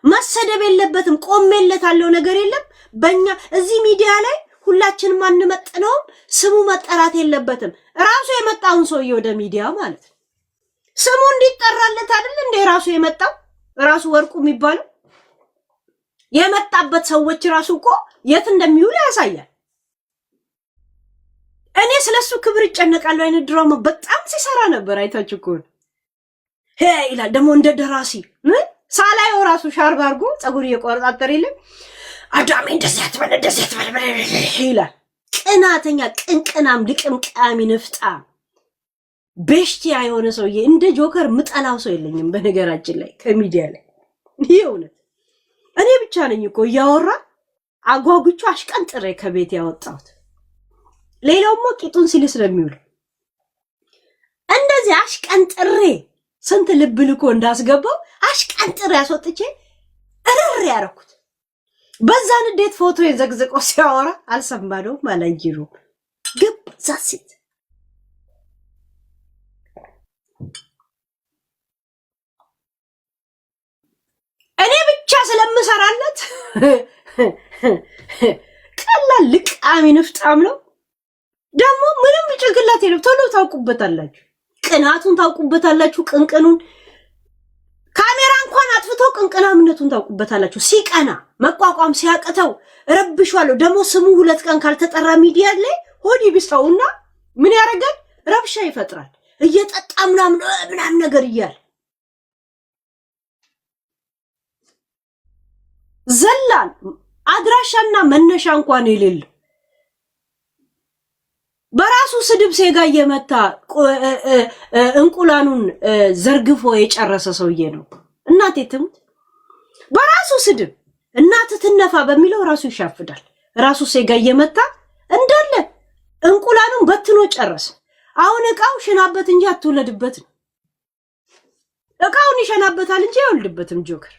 መሰደብ የለበትም። ቆሜለታለው ነገር የለም። በእኛ እዚህ ሚዲያ ላይ ሁላችንም አንመጥነውም። ስሙ መጠራት የለበትም። ራሱ የመጣውን ሰውዬ ወደ ሚዲያ ማለት ነው ስሙ እንዲጠራለት አይደል እንደ ራሱ የመጣው ራሱ ወርቁ የሚባለው የመጣበት ሰዎች ራሱ እኮ የት እንደሚውል ያሳያል። እኔ ስለሱ ክብር ይጨነቃለሁ አይነት ድራማ በጣም ሲሰራ ነበር። አይታችሁ እኮ ይላል ደግሞ እንደ ደራሲ ምን ሳላየው ራሱ ሻርብ አድርጎ ፀጉር እየቆረጣጠረ የለም አዳሜ እንደዚህ አትበል ይላል። ቅናተኛ ቅንቅናም ልቅምቃሚ ንፍጣ ቤሽቲያ የሆነ ሰውዬ እንደ ጆከር ምጠላው ሰው የለኝም በነገራችን ላይ ከሚዲያ ላይ ይሄ እውነት እኔ ብቻ ነኝ እኮ እያወራ አጓጉቹ አሽቀንጥሬ ከቤት ያወጣሁት። ሌላውማ ቂጡን ሲል ስለሚውል እንደዚህ አሽቀንጥሬ ስንት ልብ ልኮ እንዳስገባው አሽቀንጥሬ ያስወጥቼ እርር ያረኩት። በዛን እንዴት ፎቶ የዘግዝቆ ሲያወራ አልሰማነውም አላየሩም። ግብ ዛሲት እኔ ብቻ ስለምሰራለት ቀላል ልቃሚ ንፍጣም ነው። ደግሞ ምንም ጭንቅላት የለም። ቶሎ ታውቁበታላችሁ፣ ቅናቱን ታውቁበታላችሁ፣ ቅንቅኑን ካሜራ እንኳን አጥፍቶ ቅንቅናምነቱን ታውቁበታላችሁ። ሲቀና መቋቋም ሲያቅተው ረብሻለሁ። ደግሞ ስሙ 2 ቀን ካልተጠራ ሚዲያ ላይ ሆዲ ቢሰውና ምን ያደርጋል? ረብሻ ይፈጥራል። እየጠጣ ምናምን ነገር እያለ ዘላን አድራሻና መነሻ እንኳን የሌለው በራሱ ስድብ ሴጋ እየመታ እንቁላኑን ዘርግፎ የጨረሰ ሰውዬ ነው። እናቴ ትሙት በራሱ ስድብ እናት ትነፋ በሚለው ራሱ ይሻፍዳል። ራሱ ሴጋ እየመታ እንዳለ እንቁላኑን በትኖ ጨረሰ። አሁን እቃው ሽናበት እንጂ አትወለድበት ነው። እቃውን ይሸናበታል እንጂ አይወልድበትም ጆከር።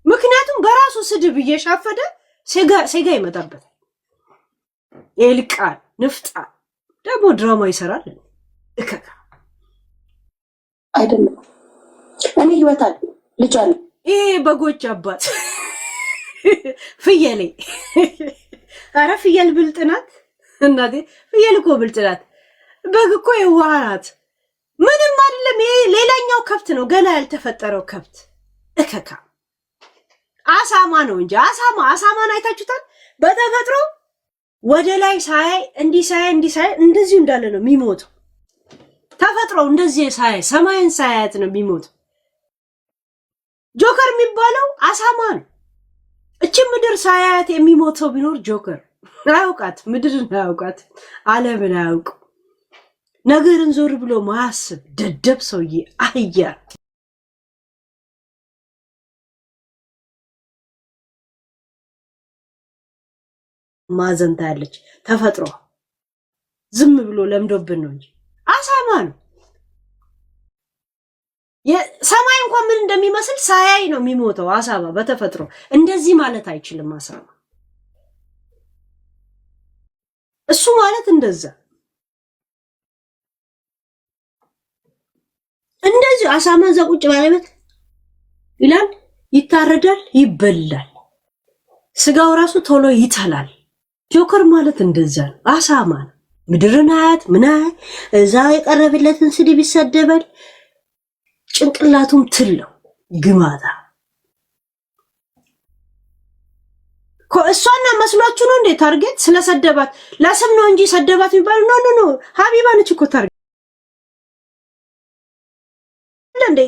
ምክንያቱም በራሱ ስድብ እየሻፈደ ሴጋ ይመጣበታል። ኤልቃል ንፍጣ ደግሞ ድራማ ይሰራል። እከካ አይደለም እኔ ህይወት አለ ልጅ አለ። ይሄ በጎች አባት ፍየሌ። አረ ፍየል ብልጥ ናት እናቴ። ፍየል እኮ ብልጥ ናት። በግ እኮ የዋህ ናት። ምንም አይደለም። ይሄ ሌላኛው ከብት ነው፣ ገና ያልተፈጠረው ከብት። እከካ አሳማ ነው እንጂ አሳማን አይታችሁታል? በተፈጥሮ ወደ ላይ ሳይ እንዲህ እንደዚህ እንዳለ ነው የሚሞተው። ተፈጥሮ እንደዚህ ሳይ ሰማይን ሳያት ነው የሚሞተው። ጆከር የሚባለው አሳማ ነው። እቺ ምድር ሳያት የሚሞተው ቢኖር ጆከር አያውቃት፣ ምድርን አያውቃት፣ ዓለምን አያውቅ፣ ነገርን ዞር ብሎ ማያስብ ደደብ ሰውዬ አህያ። ማዘንታ ያለች ተፈጥሮ ዝም ብሎ ለምዶብን ነው እንጂ አሳማ ነው። የሰማይ እንኳን ምን እንደሚመስል ሳያይ ነው የሚሞተው አሳማ። በተፈጥሮ እንደዚህ ማለት አይችልም አሳማ። እሱ ማለት እንደዛ እንደዚህ አሳማ እዛ ቁጭ ባለበት ይላል፣ ይታረዳል፣ ይበላል፣ ስጋው ራሱ ቶሎ ይተላል። ጆከር ማለት እንደዛ ነው። አሳማ ነው። ምድርን አያት ምን አያት፣ እዛ የቀረበለትን ስድብ ይሰደባል። ጭንቅላቱም ትለው ግማታ እሷና መስሏችሁ ነው እንዴ? ታርጌት ስለሰደባት ለስም ነው እንጂ ሰደባት የሚባል ኖ ሀቢባ ነች እኮ ታርጌት እንዴ።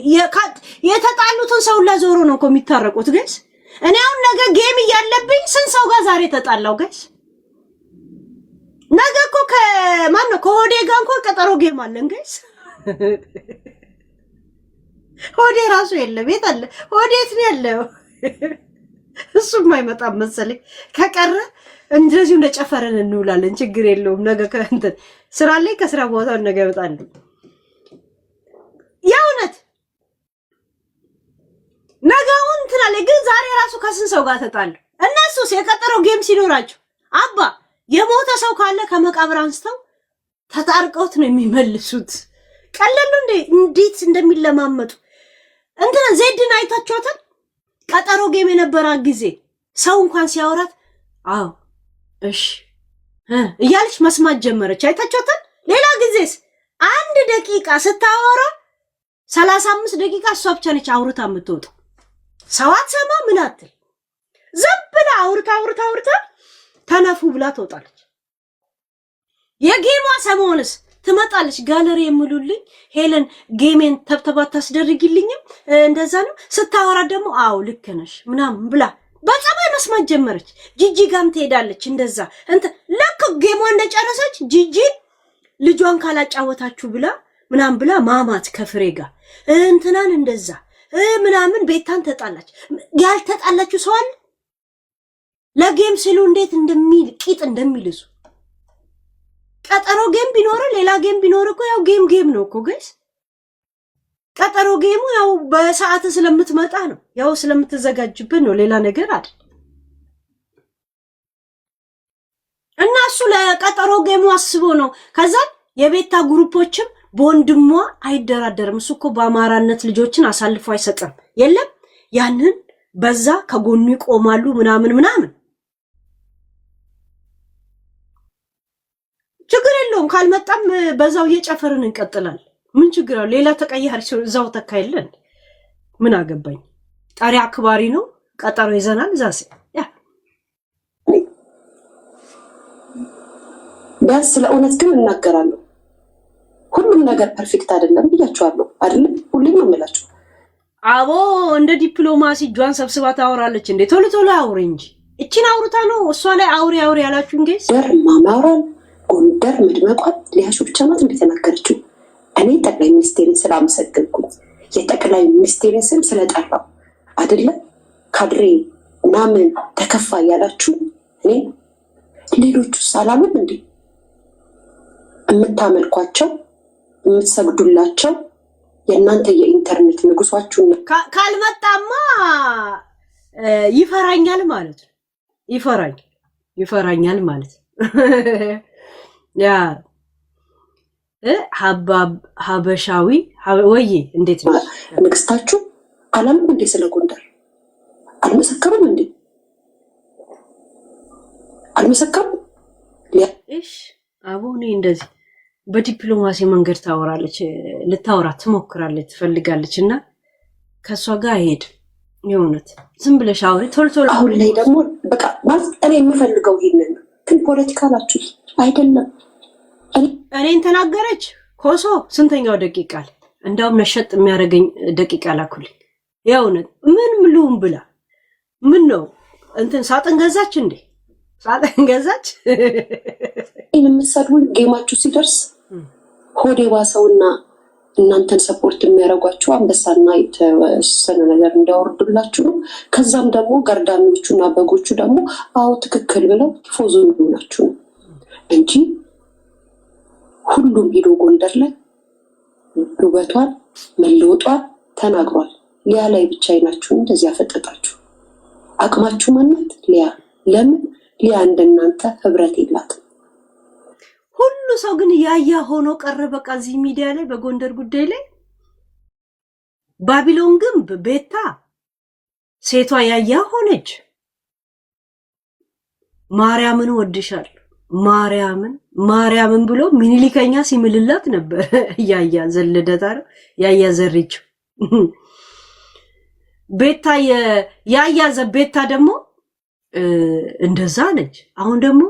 የተጣሉትን ሰው ለዞሮ ነው እኮ የሚታረቁት ጋይስ። እኔ አሁን ነገ ጌም እያለብኝ ስንት ሰው ጋር ዛሬ ተጣላው ጋይስ። ነገ እኮ ከማን ነው ከሆዴ ጋር እንኳን ቀጠሮ ጌም አለን ጋይስ። ሆዴ ራሱ የለም። የት አለ ሆዴ? የት ነው ያለው? እሱም አይመጣም መሰለኝ። ከቀረ እንደዚሁ እንደጨፈረን እንውላለን። ችግር የለውም። ነገ ከእንትን ስራ ላይ ከስራ ቦታ ነገ እመጣለሁ። የእውነት ነገውን እንትን አለ። ግን ዛሬ ራሱ ከስንት ሰው ጋር ተጣሉ። እነሱስ የቀጠረው ጌም ሲኖራቸው አባ የሞተ ሰው ካለ ከመቃብር አንስተው ተጣርቀውት ነው የሚመልሱት። ቀለሉ እንዴ እንዴት እንደሚለማመጡ እንትና ዜድን አይታችኋታል? ቀጠሮ ጌም የነበረ ጊዜ ሰው እንኳን ሲያወራት አዎ እሺ እያለች መስማት ጀመረች። አይታችኋታል? ሌላ ጊዜስ 1 ደቂቃ ስታወራ 35 ደቂቃ እሷ ብቻ ነች አውርታ የምትወጣው። ሰው አትሰማ ምን አትል፣ ዝም ብላ አውርታ ተነፉ ብላ ትወጣለች። የጌሟ ሰሞንስ ትመጣለች። ጋለሪ የምሉልኝ ሄለን ጌሜን ተብተባት ታስደርጊልኝም እንደዛ ነው። ስታወራ ደግሞ አዎ ልክ ነሽ ምናምን ብላ በጸባይ መስማት ጀመረች። ጂጂ ጋም ትሄዳለች እንደዛ ለክ ጌሟ እንደጨረሰች ጂጂ ልጇን ካላጫወታችሁ ብላ ምናምን ብላ ማማት ከፍሬ ጋር እንትናን እንደዛ ምናምን ቤታን ተጣላች። ያልተጣላችሁ ሰው አለ? ለጌም ሲሉ እንዴት እንደሚል ቂጥ እንደሚልሱ ቀጠሮ ጌም ቢኖር ሌላ ጌም ቢኖር እኮ ያው ጌም ነው እኮ ጋይስ። ቀጠሮ ጌሙ ያው በሰዓት ስለምትመጣ ነው፣ ያው ስለምትዘጋጅብን ነው፣ ሌላ ነገር አይደል። እና እሱ ለቀጠሮ ጌሙ አስቦ ነው። ከዛ የቤታ ግሩፖችም በወንድሟ አይደራደርም። እሱ እኮ በአማራነት ልጆችን አሳልፎ አይሰጥም። የለም ያንን በዛ ከጎኑ ይቆማሉ ምናምን ችግር የለውም። ካልመጣም በዛው እየጨፈርን እንቀጥላለን። ምን ችግር አለው? ሌላ ተቀያሪ ሰው እዛው ተካይለን ምን አገባኝ። ጣሪ አክባሪ ነው። ቀጠሮ ይዘናል። ዛሴ ቢያንስ ስለ እውነት ግን እናገራለሁ። ሁሉም ነገር ፐርፌክት አይደለም ብያችኋለሁ አይደለም? ሁሌም ነው የምላችሁ። አቦ እንደ ዲፕሎማሲ እጇን ሰብስባ ታወራለች እንዴ? ቶሎ ቶሎ አውሪ እንጂ እቺን አውርታ ነው እሷ ላይ አውሪ ያላችሁ እንዴ? ማማራን ጎንደር መድመቋን ሊያሹ ብቻ ናት እንደተናገረችው። እኔ ጠቅላይ ሚኒስቴርን ስላመሰግንኩ የጠቅላይ ሚኒስቴርን ስም ስለጠራው አይደለም ካድሬ ምናምን ተከፋ ያላችሁ እኔ ሌሎቹ ሰላምን እንዴ የምታመልኳቸው የምትሰግዱላቸው የእናንተ የኢንተርኔት ንጉሷችሁ ነው። ካልመጣማ ይፈራኛል ማለት ነው። ይፈራኛል ማለት ያ ሀበሻዊ ወይ እንዴት ነው ንግስታችሁ አላምም እንዴ? ስለ ጎንደር አልመሰከሩም እንዴ? አልመሰከሩም? እሺ አቦኔ እንደዚህ በዲፕሎማሲ መንገድ ታወራለች፣ ልታወራ ትሞክራለች፣ ትፈልጋለች እና ከሷ ጋር አይሄድ። የእውነት ዝም ብለሽ አውሪ ቶሎ። አሁን ላይ ደግሞ በቃ ማለት እኔ የምፈልገው ይሄንን ነው። ግን ፖለቲካ ናችሁ አይደለም። እኔን ተናገረች ኮሶ ስንተኛው ደቂቃ ላይ እንዳውም ነሸጥ የሚያደርገኝ ደቂቃ ላኩልኝ። የእውነት ምን ምሉም ብላ ምን ነው ሳጥን ገዛች እንዴ? ሳጥን ገዛች። የምትሰድቡኝ ጌማችሁ ሲደርስ ሆዴ ባሰውና እናንተን ሰፖርት የሚያደርጓችሁ አንበሳና የተወሰነ ነገር እንዲያወርዱላችሁ ነው። ከዛም ደግሞ ገርዳሚዎቹና በጎቹ ደግሞ አዎ ትክክል ብለው ፎዞ ናችሁ ነው እንጂ ሁሉም ሄዶ ጎንደር ላይ ውበቷን መለወጧን ተናግሯል። ሊያ ላይ ብቻ አይናችሁ እንደዚህ ያፈጠጣችሁ አቅማችሁ ማናት? ሊያ ለምን ሊያ እንደናንተ ህብረት የላትም። ሁሉ ሰው ግን ያያ ሆኖ ቀረ። በቃ እዚህ ሚዲያ ላይ በጎንደር ጉዳይ ላይ ባቢሎን ግንብ ቤታ ሴቷ ያያ ሆነች። ማርያምን ወድሻል ማርያምን ብሎ ሚኒሊከኛ ሲምልላት ነበር። ያያ ዘለደታ ያያ ዘሪችው ቤታ ያያ ዘቤታ ደግሞ እንደዛ ነች። አሁን ደግሞ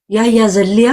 ያያ ዘልያ